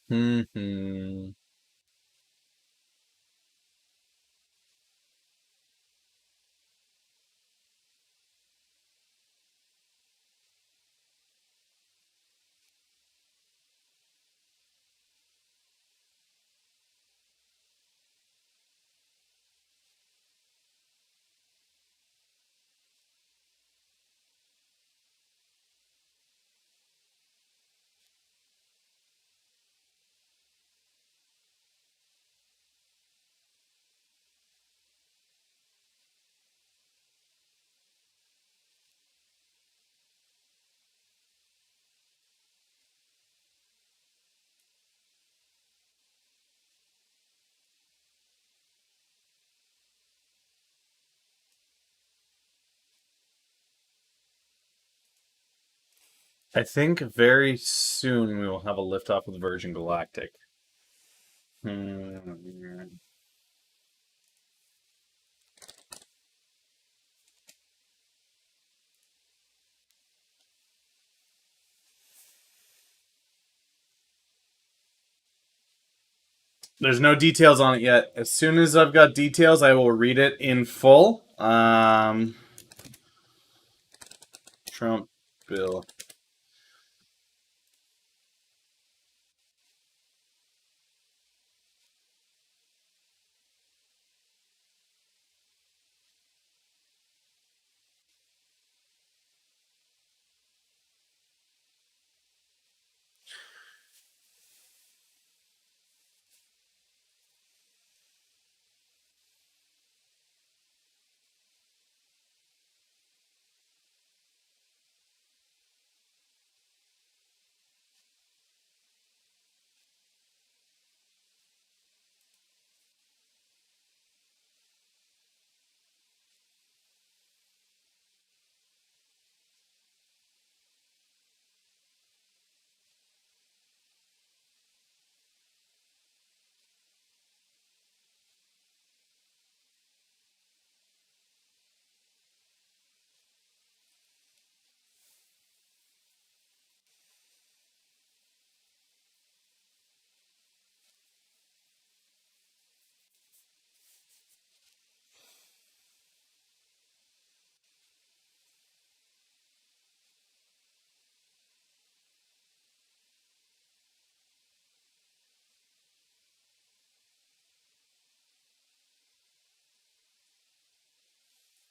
Hmm. I think very soon we will have a liftoff with Virgin Galactic. Hmm. There's no details on it yet. As soon as I've got details, I will read it in full. Trump bill.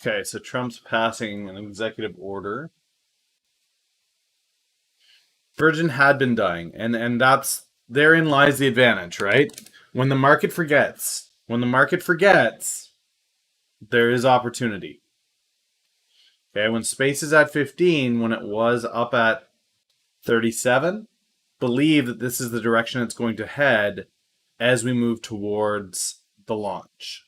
Okay, so Trump's passing an executive order. Virgin had been dying, and that's therein lies the advantage, right? When the market forgets, there is opportunity. Okay, when space is at 15, when it was up at 37, believe that this is the direction it's going to head as we move towards the launch.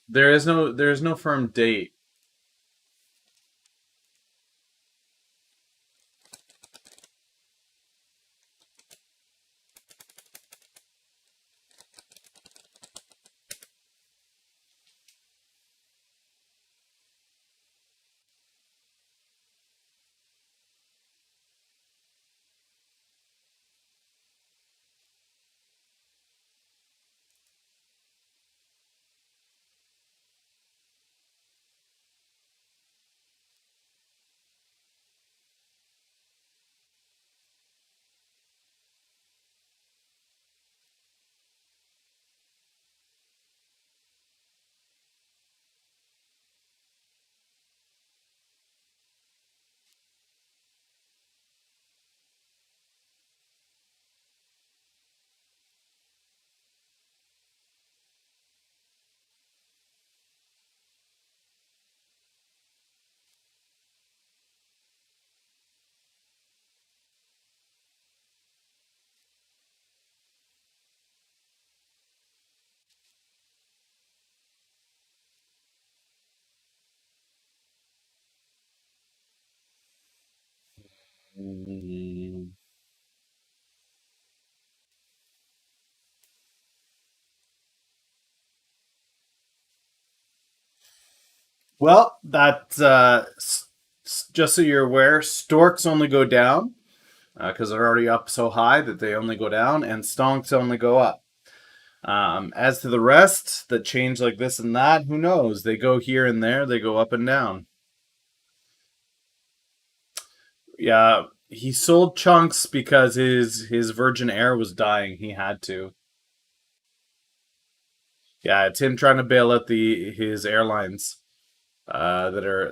There is no firm date. Mm. Well, just so you're aware, storks only go down because they're already up so high that they only go down, and stonks only go up. As to the rest that change like this and that, who knows? They go here and there, they go up and down. Yeah, he sold chunks because his Virgin Air was dying. He had to. Yeah, it's him trying to bail out the his airlines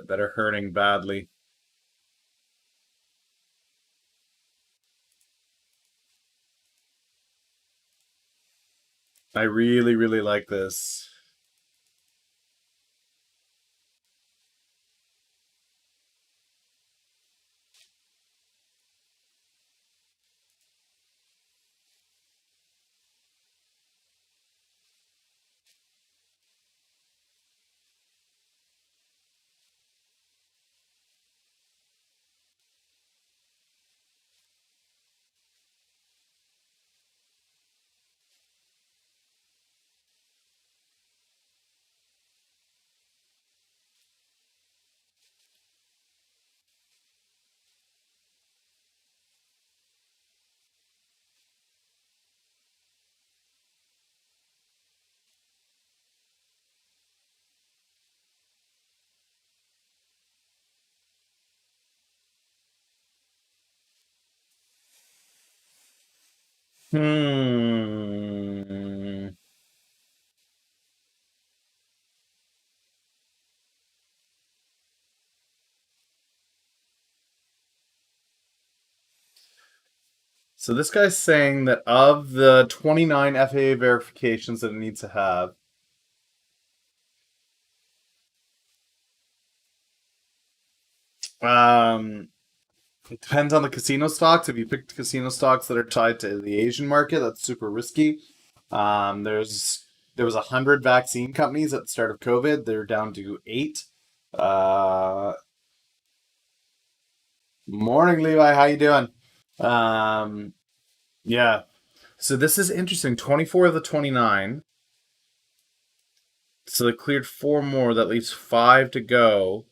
that are hurting badly. I really, really like this. Hmm. So this guy's saying that of the 29 FAA verifications that it needs to have, um, it depends on the casino stocks. If you pick casino stocks that are tied to the Asian market, that's super risky. There was 100 vaccine companies at the start of COVID. They're down to eight. Uh, Morning, Levi. How you doing? Um, yeah. So this is interesting. 24 of the 29. So they cleared four more. That leaves five to go.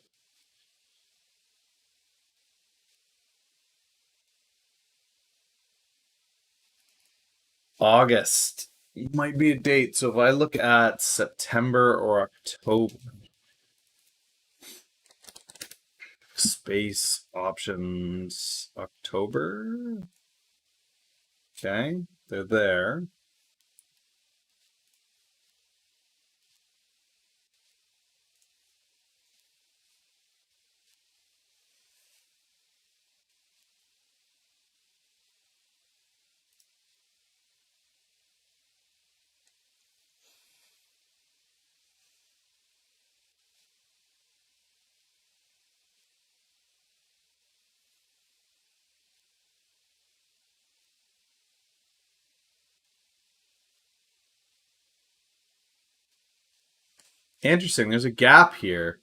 August might be a date. So if I look at September or October, space options, October. Okay, they're there. Interesting. There's a gap here.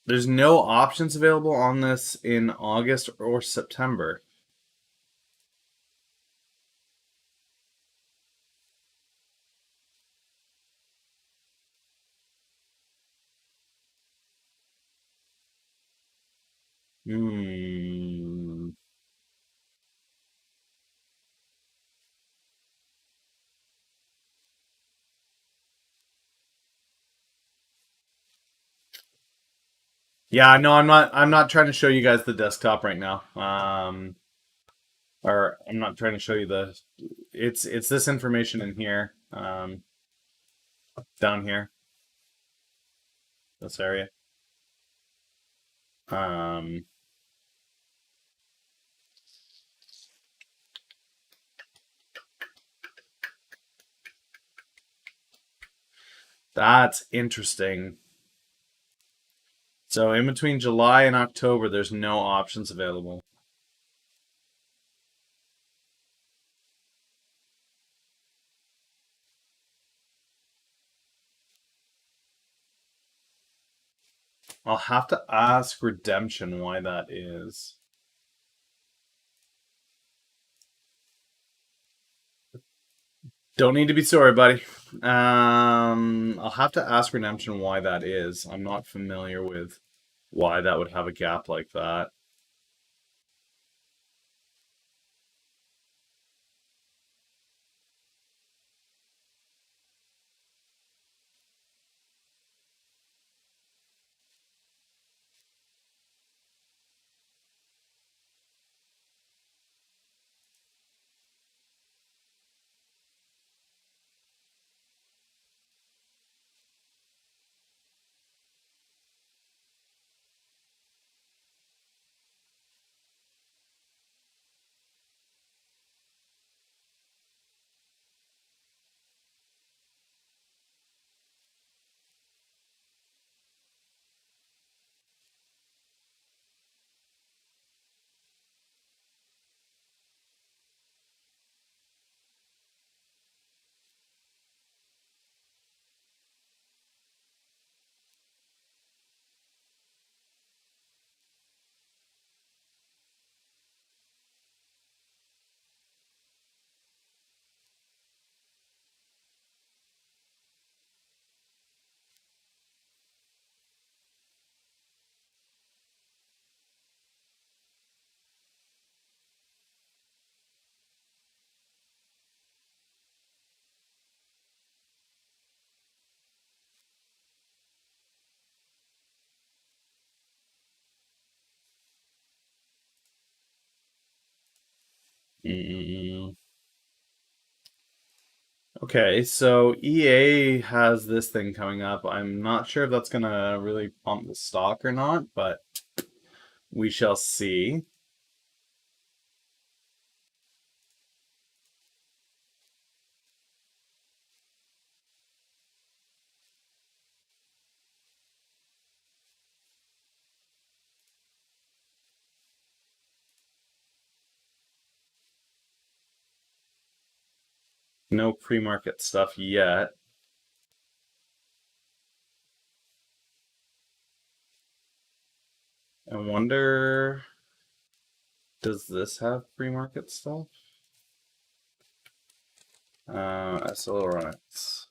There's no options available on this in August or September. Hmm. Yeah, no, I'm not trying to show you guys the desktop right now. Or I'm not trying to show you the it's this information in here. Down here, this area. Um that's interesting. So in between July and October, there's no options available. I'll have to ask Redemption why that is. Don't need to be sorry, buddy. I'll have to ask Redemption why that is. I'm not familiar with why that would have a gap like that. Mm. Okay, so EA has this thing coming up. I'm not sure if that's gonna really pump the stock or not, but we shall see. No pre-market stuff yet. I wonder, does this have pre-market stuff? SLRX.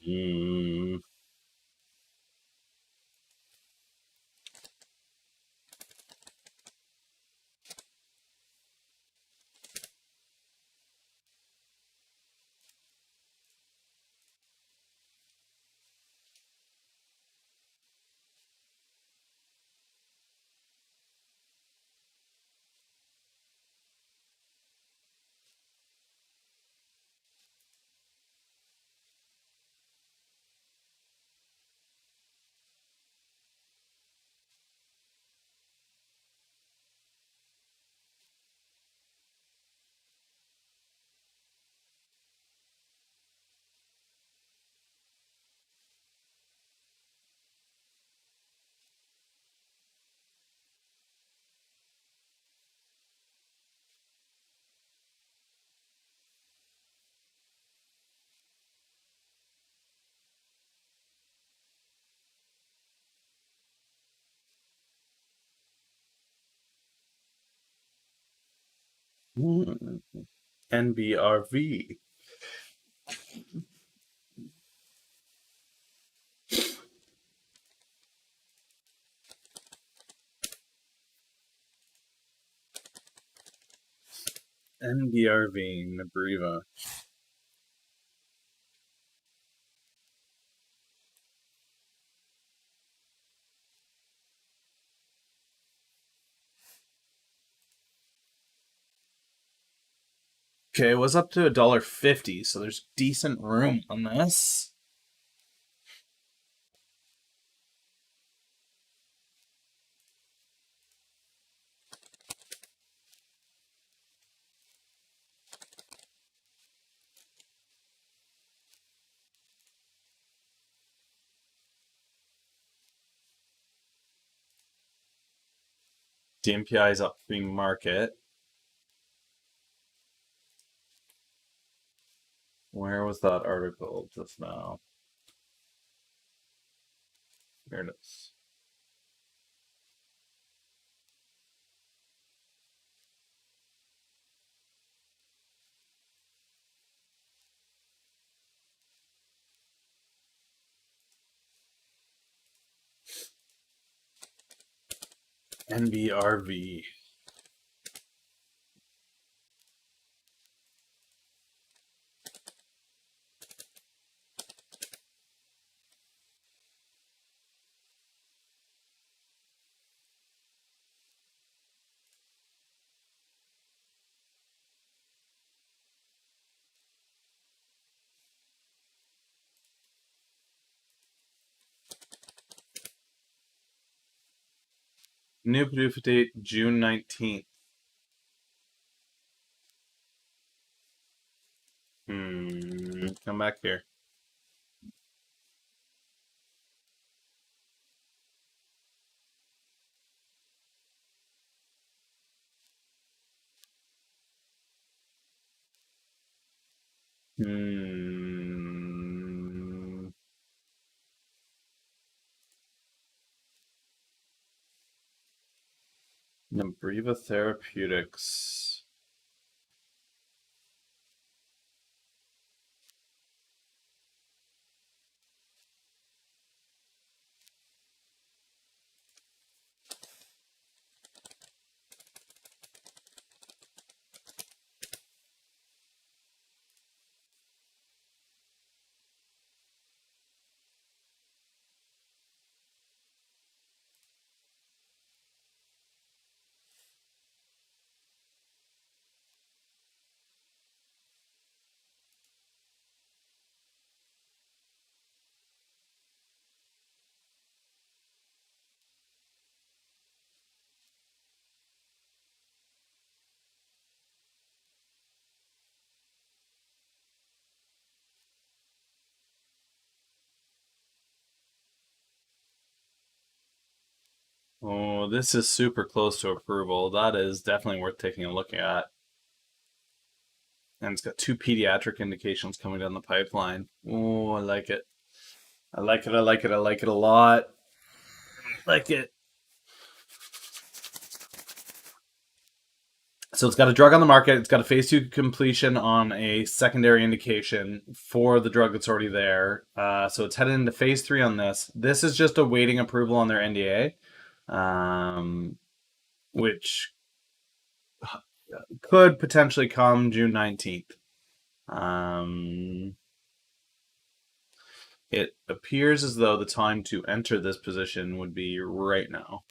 Mm. NBRV. NBRV, Nebriva. Okay, it was up to $1.50, so there's decent room on this. DMPI is up pre-market. Where was that article just now? There it is. NBRV. New PDUFA date June 19th. Come back here. Nebriva Therapeutics. Oh, this is super close to approval. That is definitely worth taking a look at. And it's got 2 pediatric indications coming down the pipeline. Oh, I like it. I like it. I like it. I like it a lot. I like it. So it's got a drug on the market. It's got a phase 2 completion on a secondary indication for the drug that's already there. So it's headed into phase 3 on this. This is just awaiting approval on their NDA, which could potentially come June 19th. It appears as though the time to enter this position would be right now.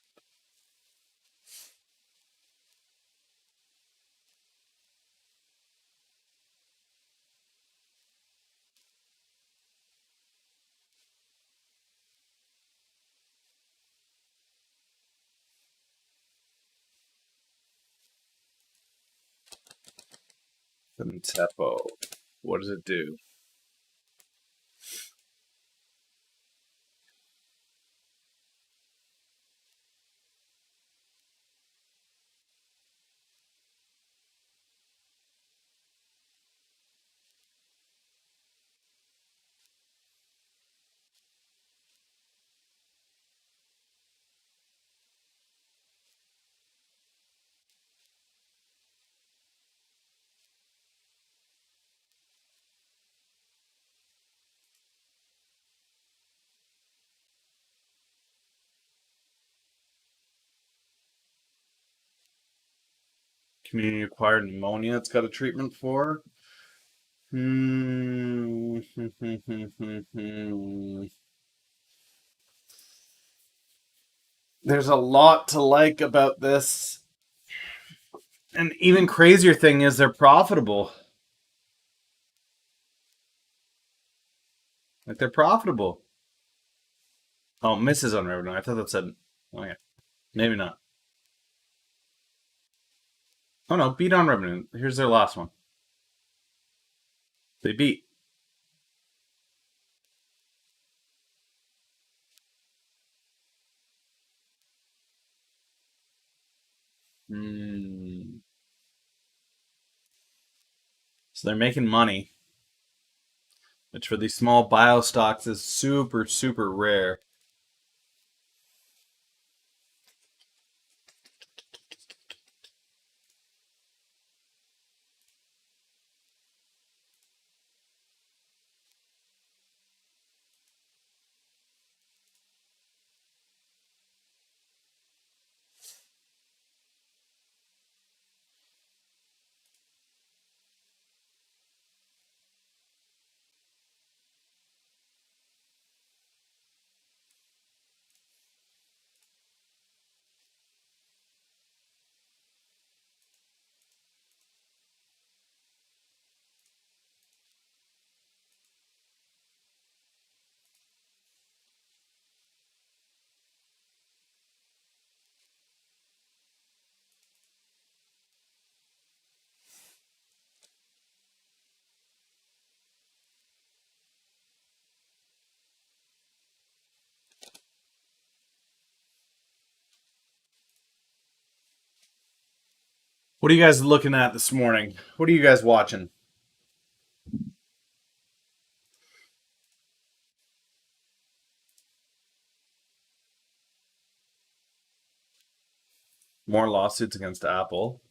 Tempo. What does it do? Community-acquired pneumonia it's got a treatment for. Hmm. There's a lot to like about this. And even crazier thing is they're profitable. Like they're profitable. Oh, misses on revenue. I thought that said. Oh yeah, maybe not. Oh no, beat on revenue. Here's their last one. They beat. Mm. So they're making money, which for these small bio stocks is super, super rare. What are you guys looking at this morning? What are you guys watching? More lawsuits against Apple.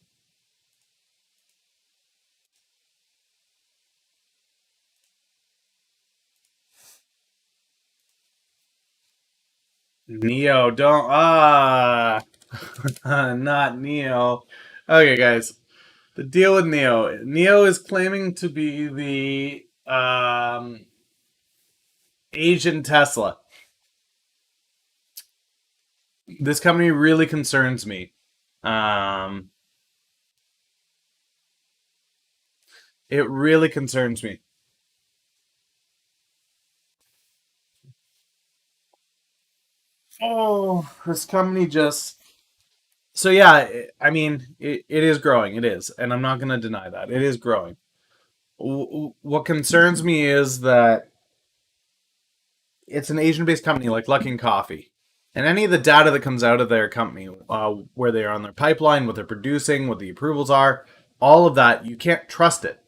Neo, don't not Neo. Okay, guys. The deal with Neo. Neo is claiming to be the Asian Tesla. This company really concerns me. Um, it really concerns me. Oh, this company just. So yeah, I mean, it is growing. It is, and I'm not going to deny that it is growing. What concerns me is that it's an Asian-based company like Luckin Coffee, and any of the data that comes out of their company, where they are on their pipeline, what they're producing, what the approvals are, all of that, you can't trust it.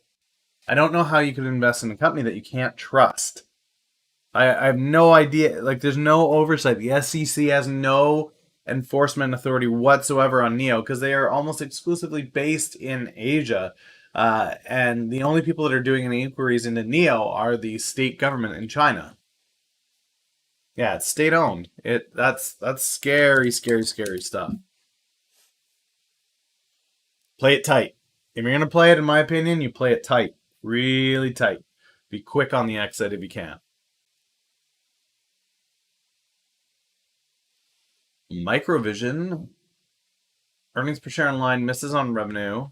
I don't know how you could invest in a company that you can't trust. I have no idea. Like, there's no oversight. The SEC has no enforcement authority whatsoever on Neo because they are almost exclusively based in Asia. And the only people that are doing any inquiries into Neo are the state government in China. Yeah, it's state owned. That's scary, scary, scary stuff. Play it tight. If you're gonna play it, in my opinion, you play it tight, really tight. Be quick on the exit if you can. Microvision earnings per share online misses on revenue.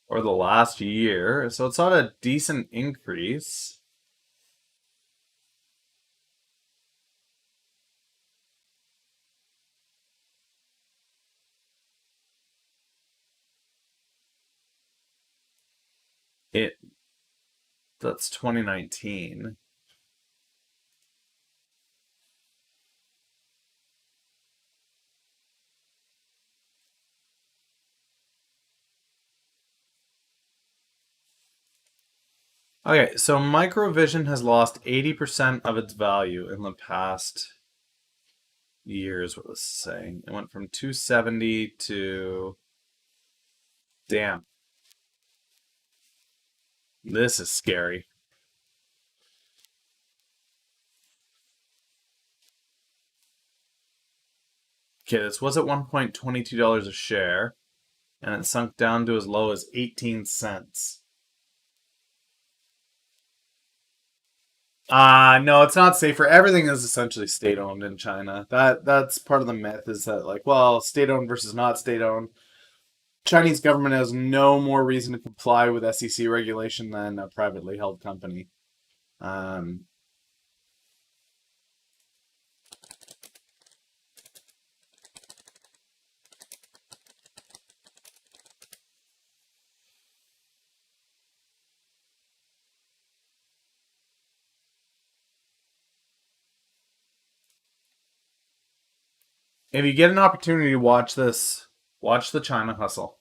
Or the last year, so it's not a decent increase. It That's 2019. Okay, so Microvision has lost 80% of its value in the past years. What was it saying? It went from 270 to. Damn, this is scary. Okay, this was at $1.22 a share, and it sunk down to as low as 18 cents. No, it's not safer. Everything is essentially state owned in China. That's part of the myth is that like, well, state owned versus not state owned. Chinese government has no more reason to comply with SEC regulation than a privately held company. Um, if you get an opportunity to watch this, watch the China Hustle.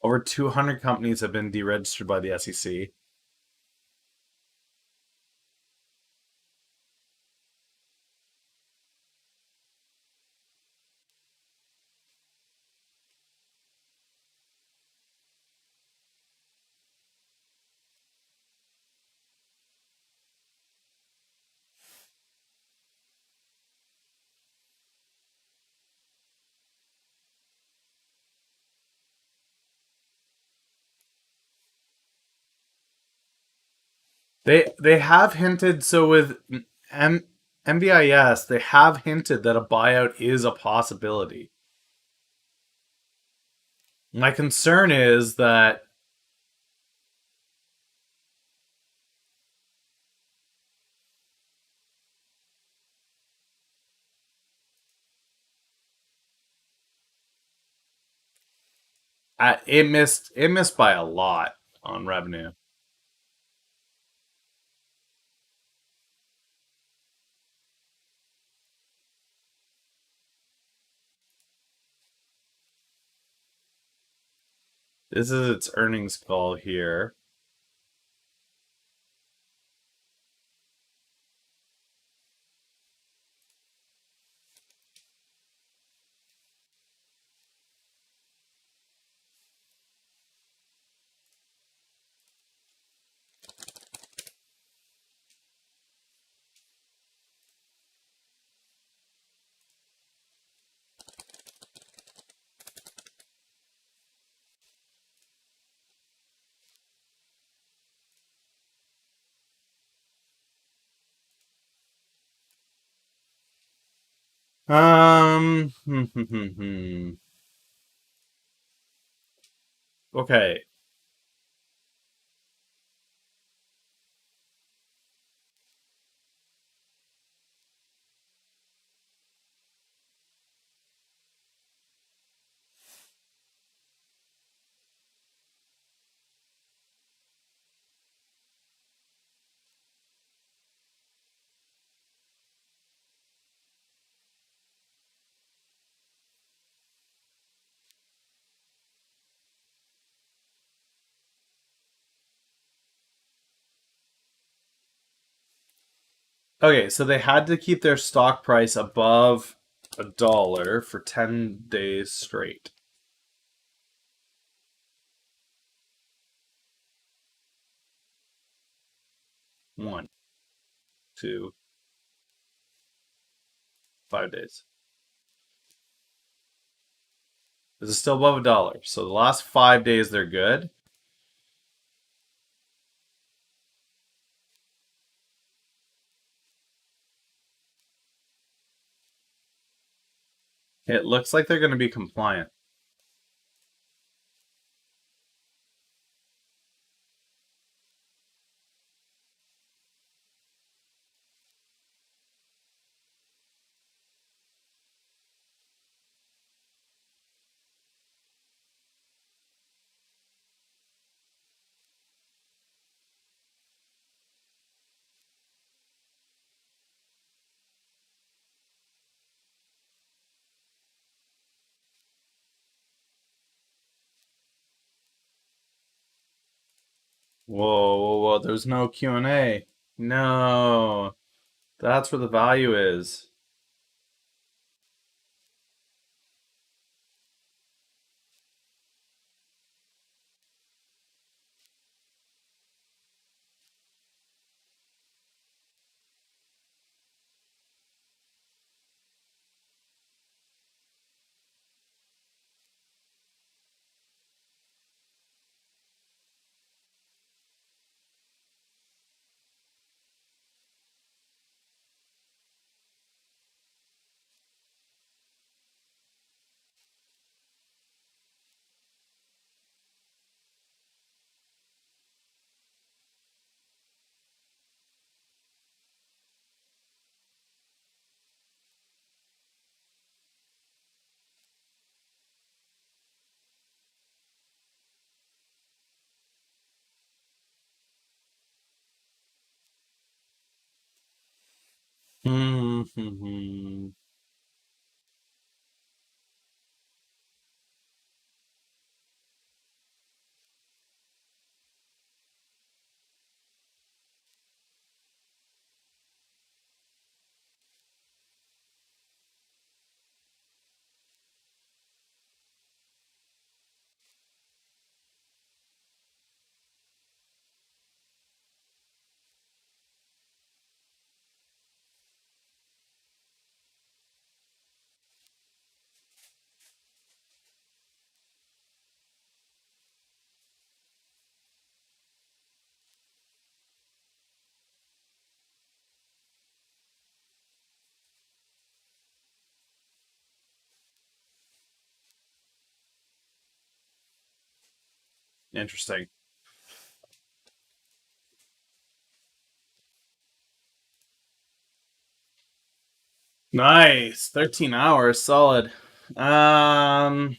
Over 200 companies have been deregistered by the SEC. They have hinted so with MBIS, they have hinted that a buyout is a possibility. My concern is that it missed by a lot on revenue. This is its earnings call here. Um, okay. Okay, so they had to keep their stock price above $1 for 10 days straight. 1, 2, 5 days. This is still above $1. So the last 5 days they're good. It looks like they're going to be compliant. Whoa, whoa, whoa. There's no Q&A. No. That's where the value is. Hmm. Interesting. Nice. 13 hours. Solid.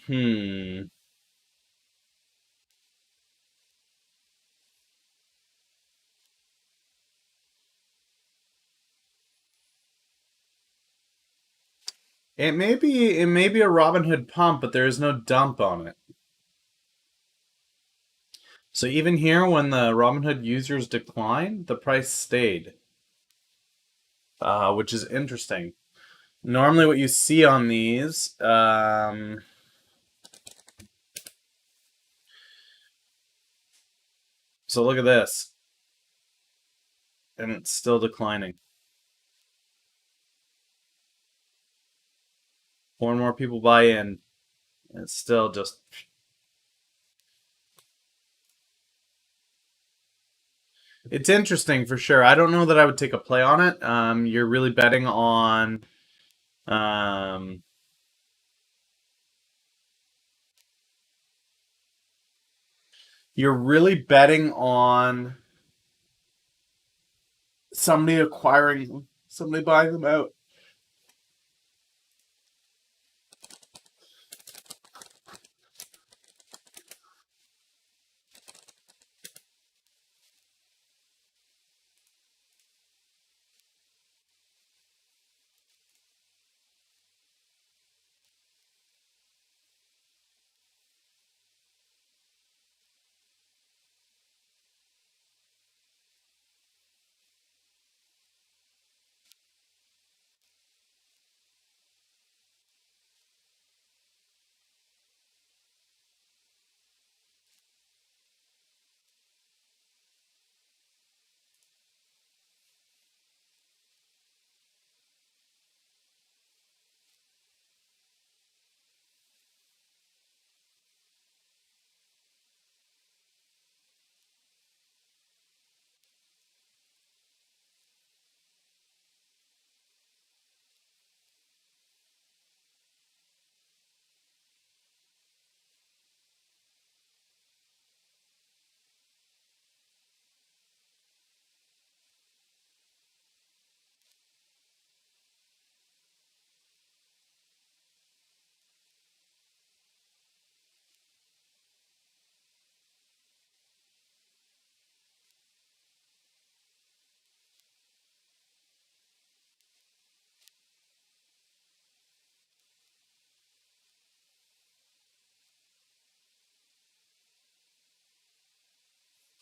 Hmm. It may be a Robinhood pump, but there is no dump on it. So even here, when the Robinhood users declined, the price stayed, which is interesting. Normally, what you see on these, so look at this, and it's still declining. More and more people buy in, and it's still just. It's interesting for sure. I don't know that I would take a play on it. You're really betting on. Um, you're really betting on somebody acquiring them, somebody buying them out.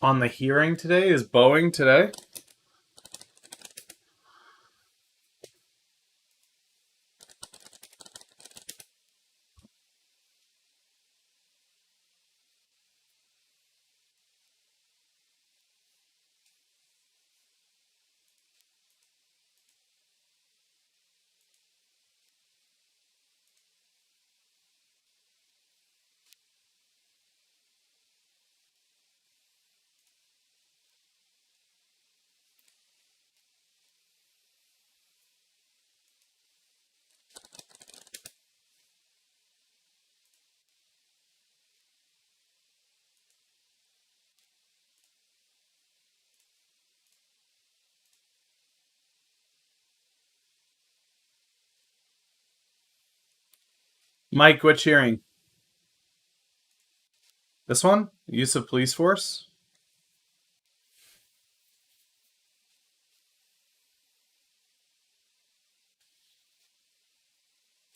On the hearing today? Is Boeing today? Mike, which hearing? This one? Use of police force?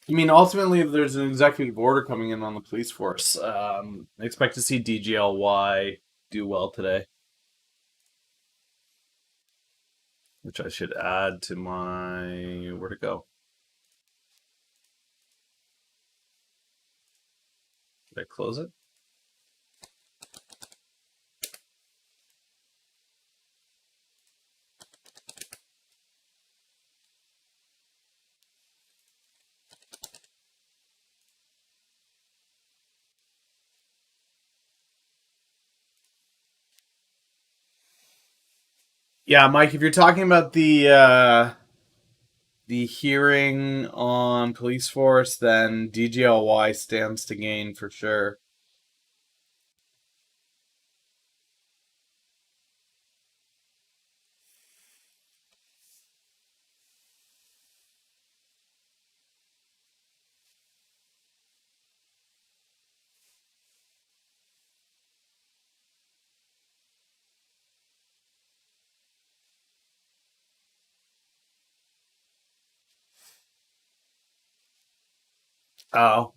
I mean, ultimately, there's an executive order coming in on the police force. I expect to see DGLY do well today, which I should add to my. Where to go? Did I close it? Yeah, Mike, if you're talking about the hearing on police force, then DGLY stands to gain for sure. Oh,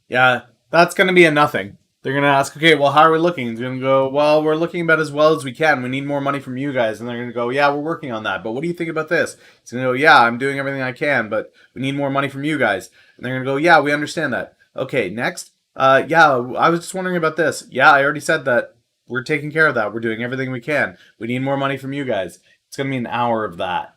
yeah, that's going to be a nothing. They're going to ask, okay, well, how are we looking? It's going to go, well, we're looking about as well as we can. We need more money from you guys. And they're going to go, yeah, we're working on that. But what do you think about this? It's going to go, yeah, I'm doing everything I can, but we need more money from you guys. And they're going to go, yeah, we understand that. Okay, next. Yeah, I was just wondering about this. Yeah, I already said that. We're taking care of that. We're doing everything we can. We need more money from you guys. It's going to be an hour of that.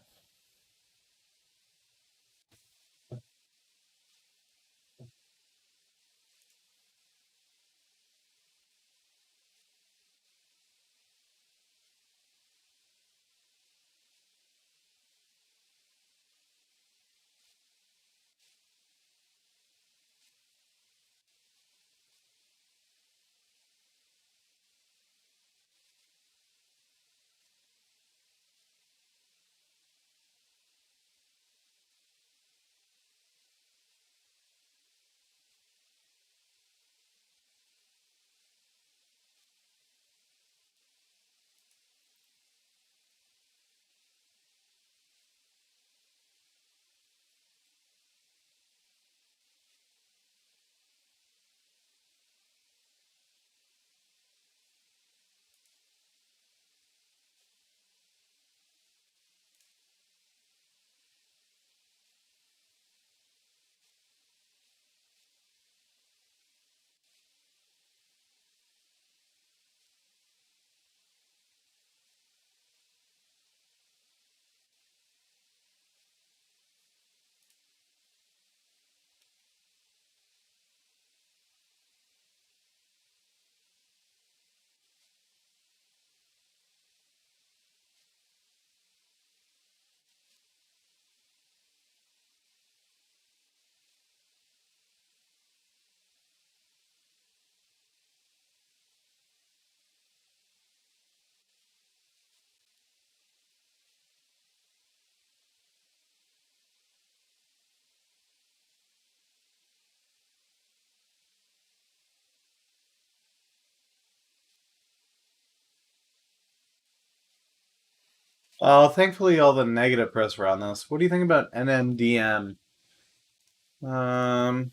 Thankfully, all the negative press around this. What do you think about NMDM? Um,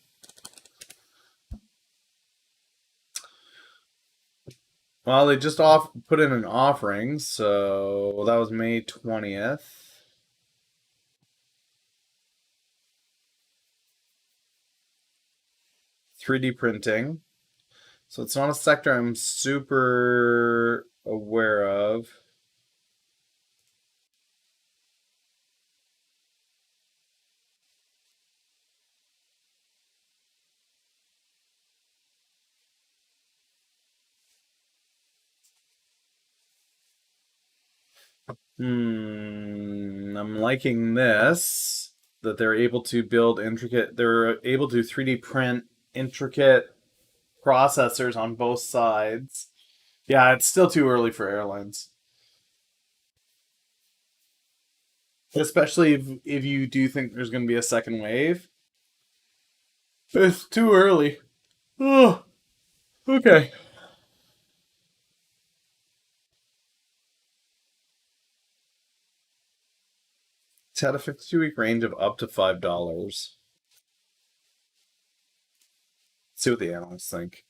Well, they just put in an offering, so that was May 20th. 3D printing. So it's not a sector I'm super aware of. I'm liking this that they're able to build intricate. They're able to 3D print intricate processors on both sides. Yeah, it's still too early for airlines, especially if you do think there's going to be a second wave. It's too early. Oh, okay. It's had a 52-week range of up to $5. See what the analysts think.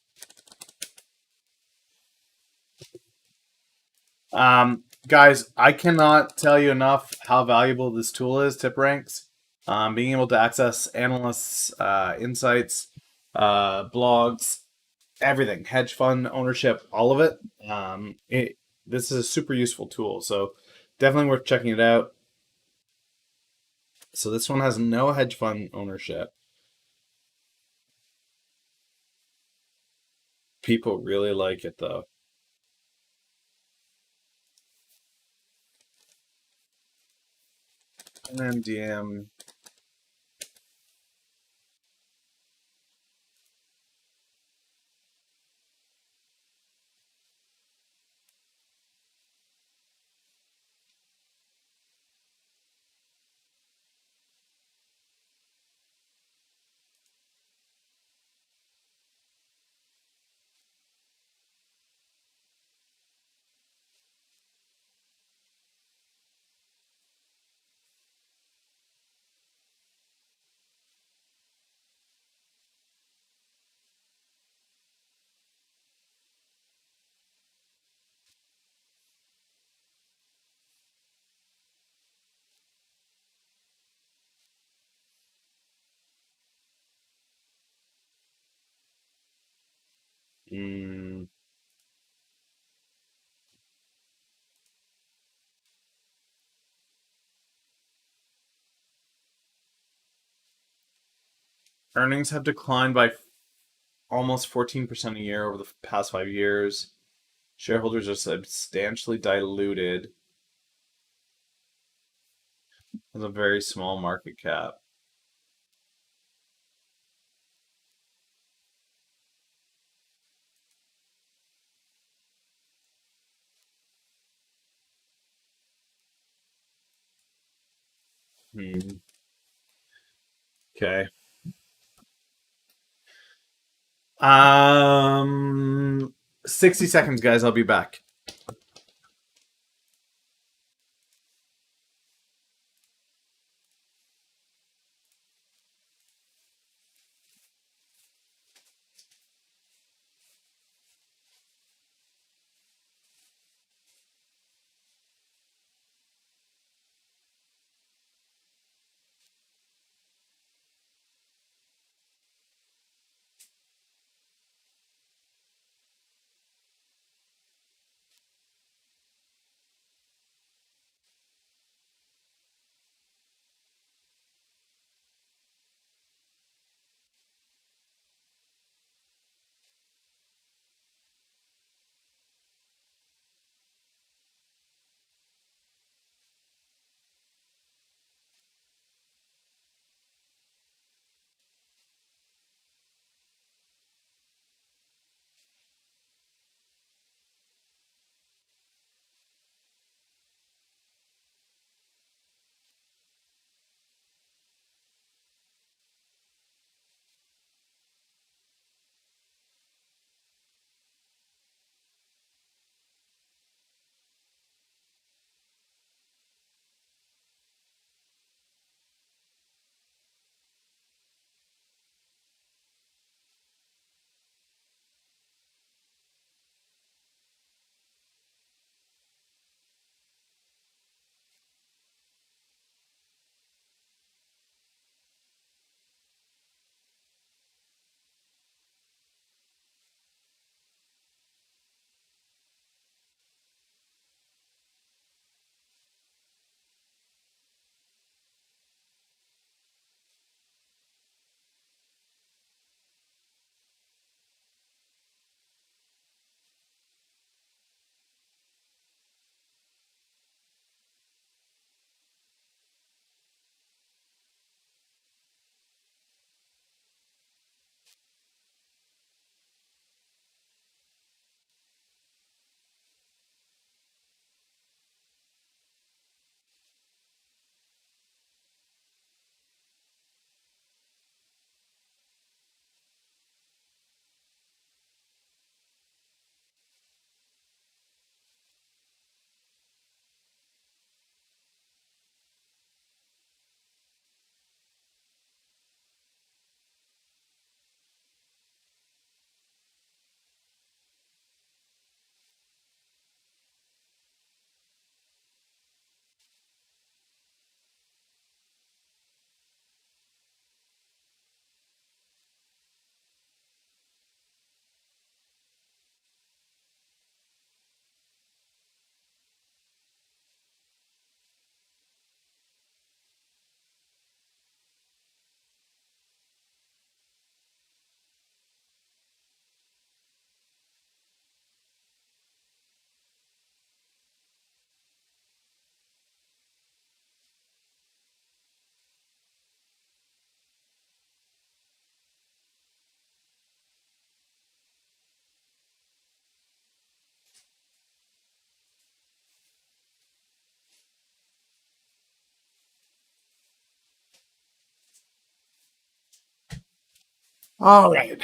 Guys, I cannot tell you enough how valuable this tool is, Tip Ranks. Being able to access analysts, insights, blogs, everything, hedge fund ownership, all of it. This is a super useful tool, so definitely worth checking it out. So this one has no hedge fund ownership. People really like it though. And then DM. Mm, earnings have declined by almost 14% a year over the past 5 years. Shareholders are substantially diluted. Has a very small market cap. Hmm. Okay. 60 seconds, guys. I'll be back. All right.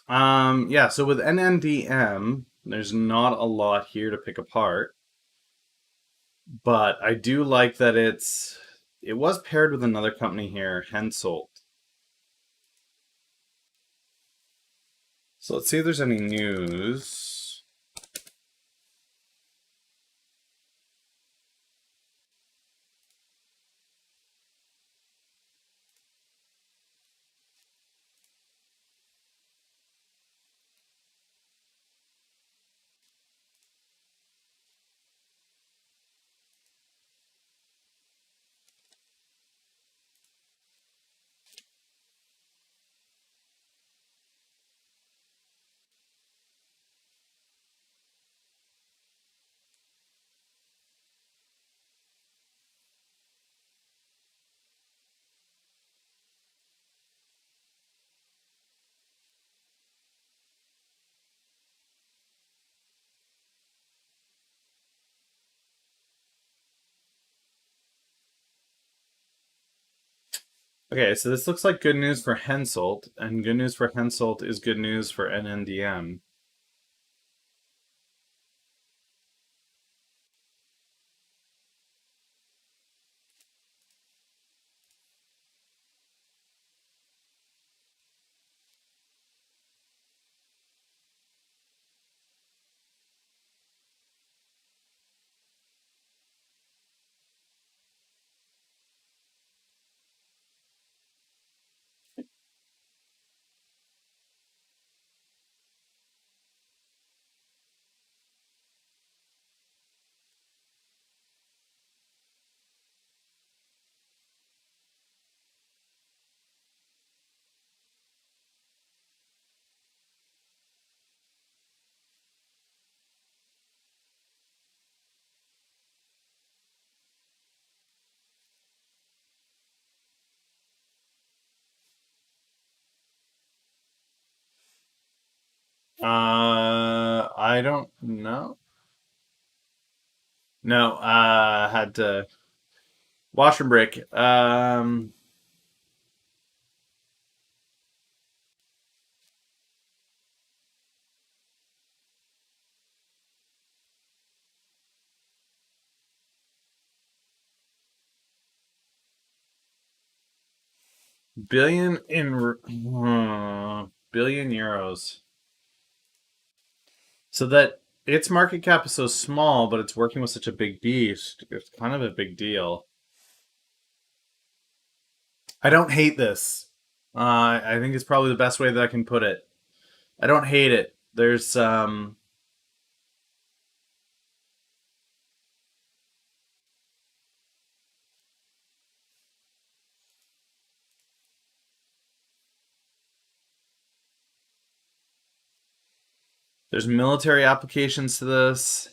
Yeah, so with NNDM, there's not a lot here to pick apart, but I do like that it was paired with another company here, Hensoldt. So let's see if there's any news. Okay, so this looks like good news for Hensoldt, and good news for Hensoldt is good news for NNDM. I don't know. No, had to wash and break. Billion euros. So that its market cap is so small, but it's working with such a big beast. It's kind of a big deal. I don't hate this. I think it's probably the best way that I can put it. I don't hate it. There's military applications to this.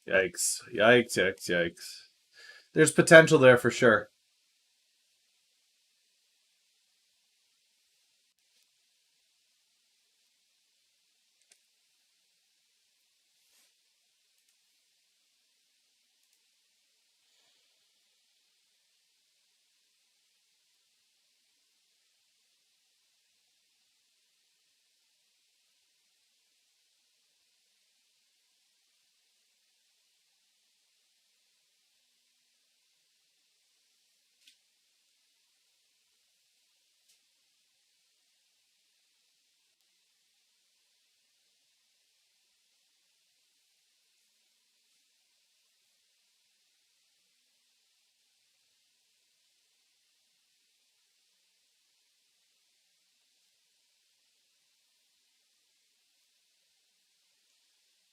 Yikes! Yikes! Yikes! Yikes! There's potential there for sure.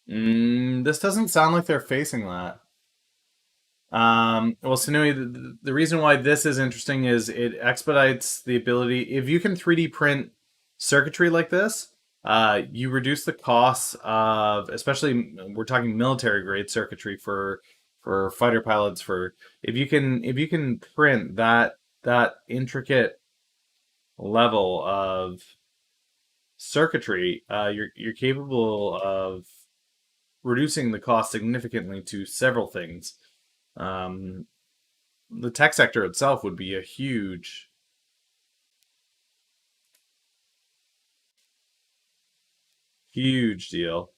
This doesn't sound like they're facing that. Well, Sanui, the reason why this is interesting is it expedites the ability. If you can 3D print circuitry like this, You reduce the costs of, especially we're talking military grade circuitry for fighter pilots. For if you can print that intricate level of circuitry, you're capable of reducing the cost significantly to several things. Um, the tech sector itself would be a huge deal.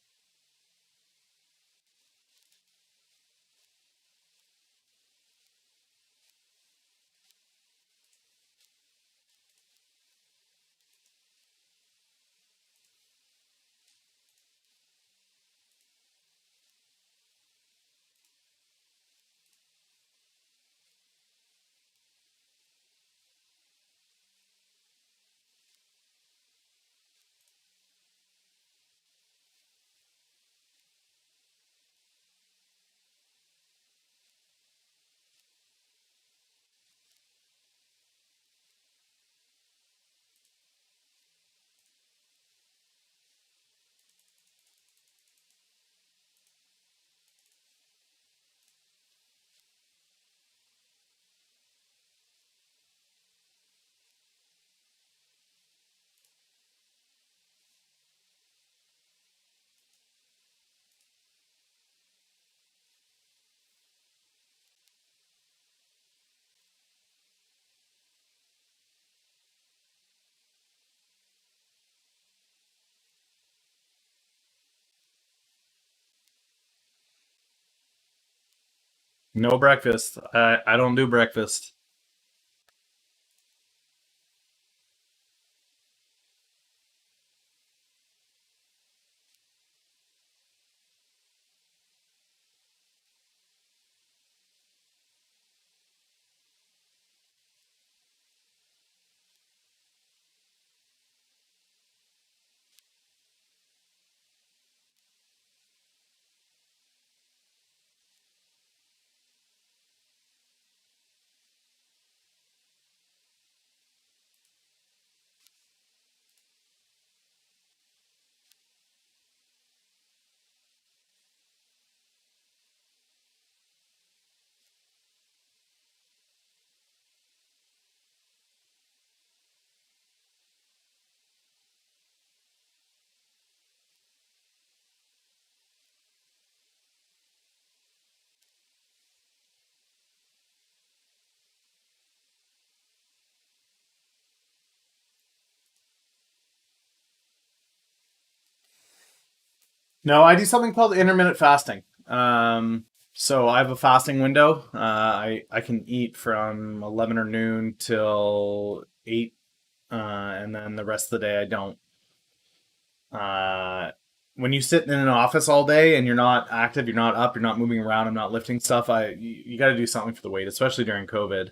No breakfast. I don't do breakfast. No, I do something called intermittent fasting. So I have a fasting window. I can eat from 11 or noon till 8, and then the rest of the day I don't. Uh, when you sit in an office all day and you're not active, you're not up, you're not moving around, I'm not lifting stuff. You got to do something for the weight, especially during COVID.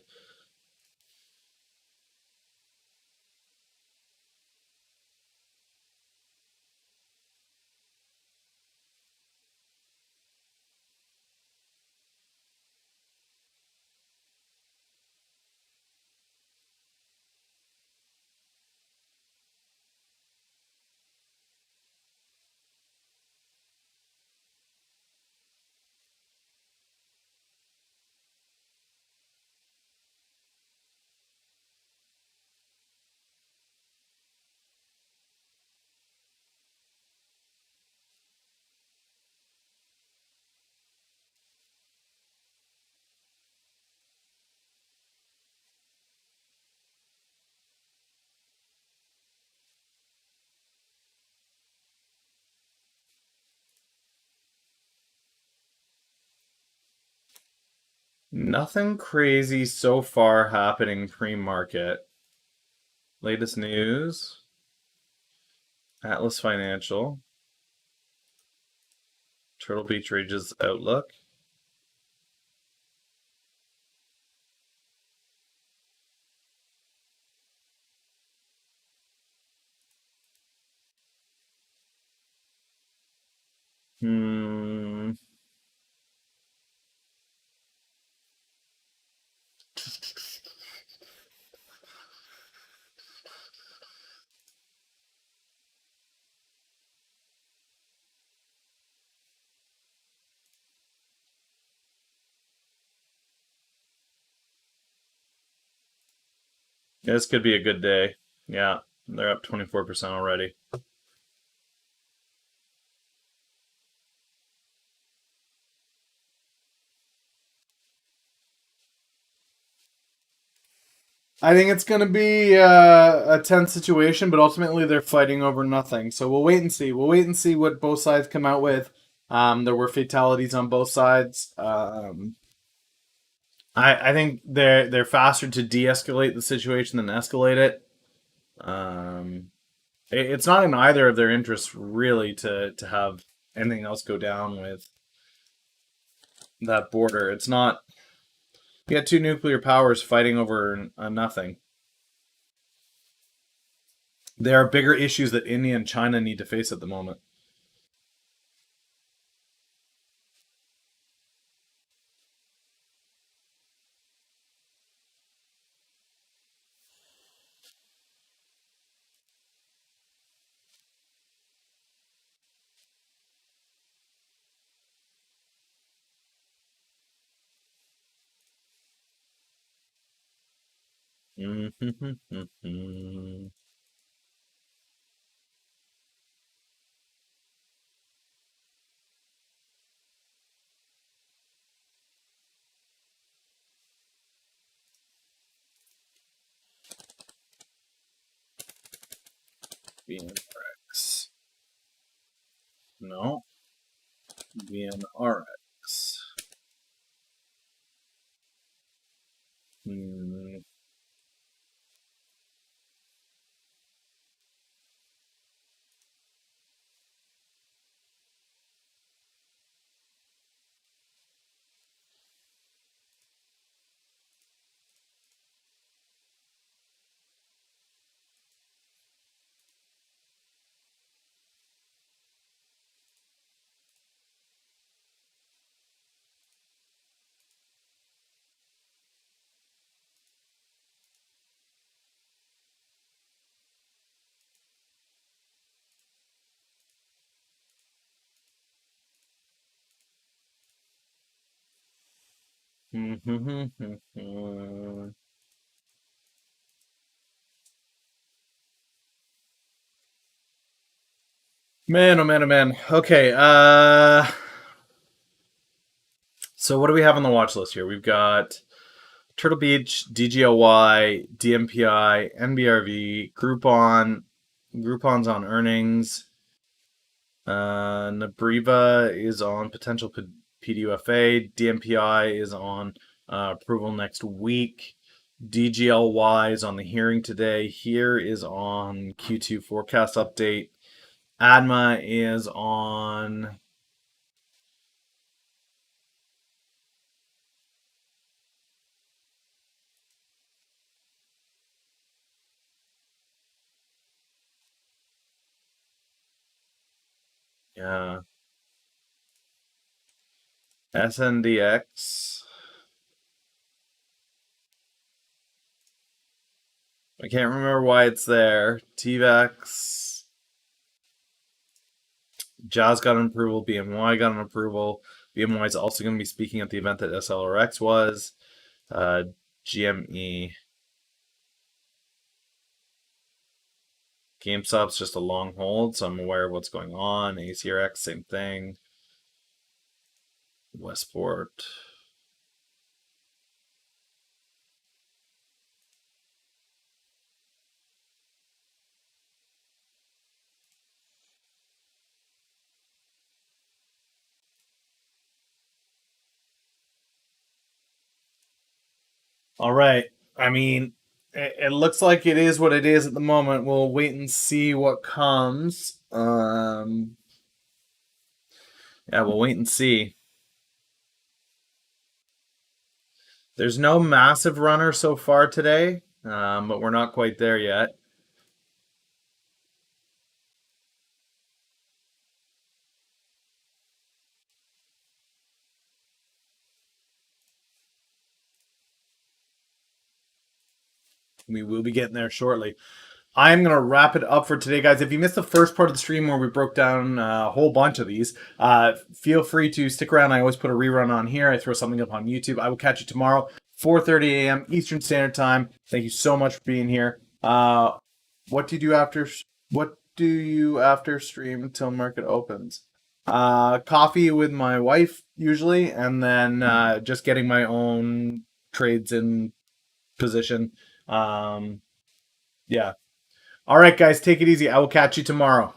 Nothing crazy so far happening pre-market. Latest news, Atlas Financial, Turtle Beach Ridge's outlook. Hmm. This could be a good day. Yeah, they're up 24% already. I think it's going to be a tense situation, but ultimately they're fighting over nothing. So we'll wait and see. We'll wait and see what both sides come out with. There were fatalities on both sides. I think they're faster to de-escalate the situation than escalate it. Um, it's not in either of their interests really to have anything else go down with that border. It's not. You got two nuclear powers fighting over nothing. There are bigger issues that India and China need to face at the moment. BNRX. No. BNRX. Hmm. Man, oh man, oh man. Okay, so what do we have on the watch list here? We've got Turtle Beach, DGLY, DMPI, NBRV, Groupon. Groupon's on earnings. Nabriva is on potential PDUFA. DMPI is on approval next week. DGLY is on the hearing today. Here is on Q2 forecast update. ADMA is on. Yeah. SNDX. I can't remember why it's there. TVAX. Jazz got an approval. BMY got an approval. BMY is also going to be speaking at the event that SLRX was. GME. GameStop's just a long hold, so I'm aware of what's going on. ACRX, same thing. Westport. All right. I mean, it looks like it is what it is at the moment. We'll wait and see what comes. Yeah, we'll wait and see. There's no massive runner so far today, but we're not quite there yet. We will be getting there shortly. I'm going to wrap it up for today, guys. If you missed the first part of the stream where we broke down a whole bunch of these, feel free to stick around. I always put a rerun on here. I throw something up on YouTube. I will catch you tomorrow. 4:30 a.m. Eastern Standard Time. Thank you so much for being here. What do you do after? What do you after stream until market opens? Coffee with my wife usually, and then just getting my own trades in position. Yeah. All right, guys, take it easy. I will catch you tomorrow.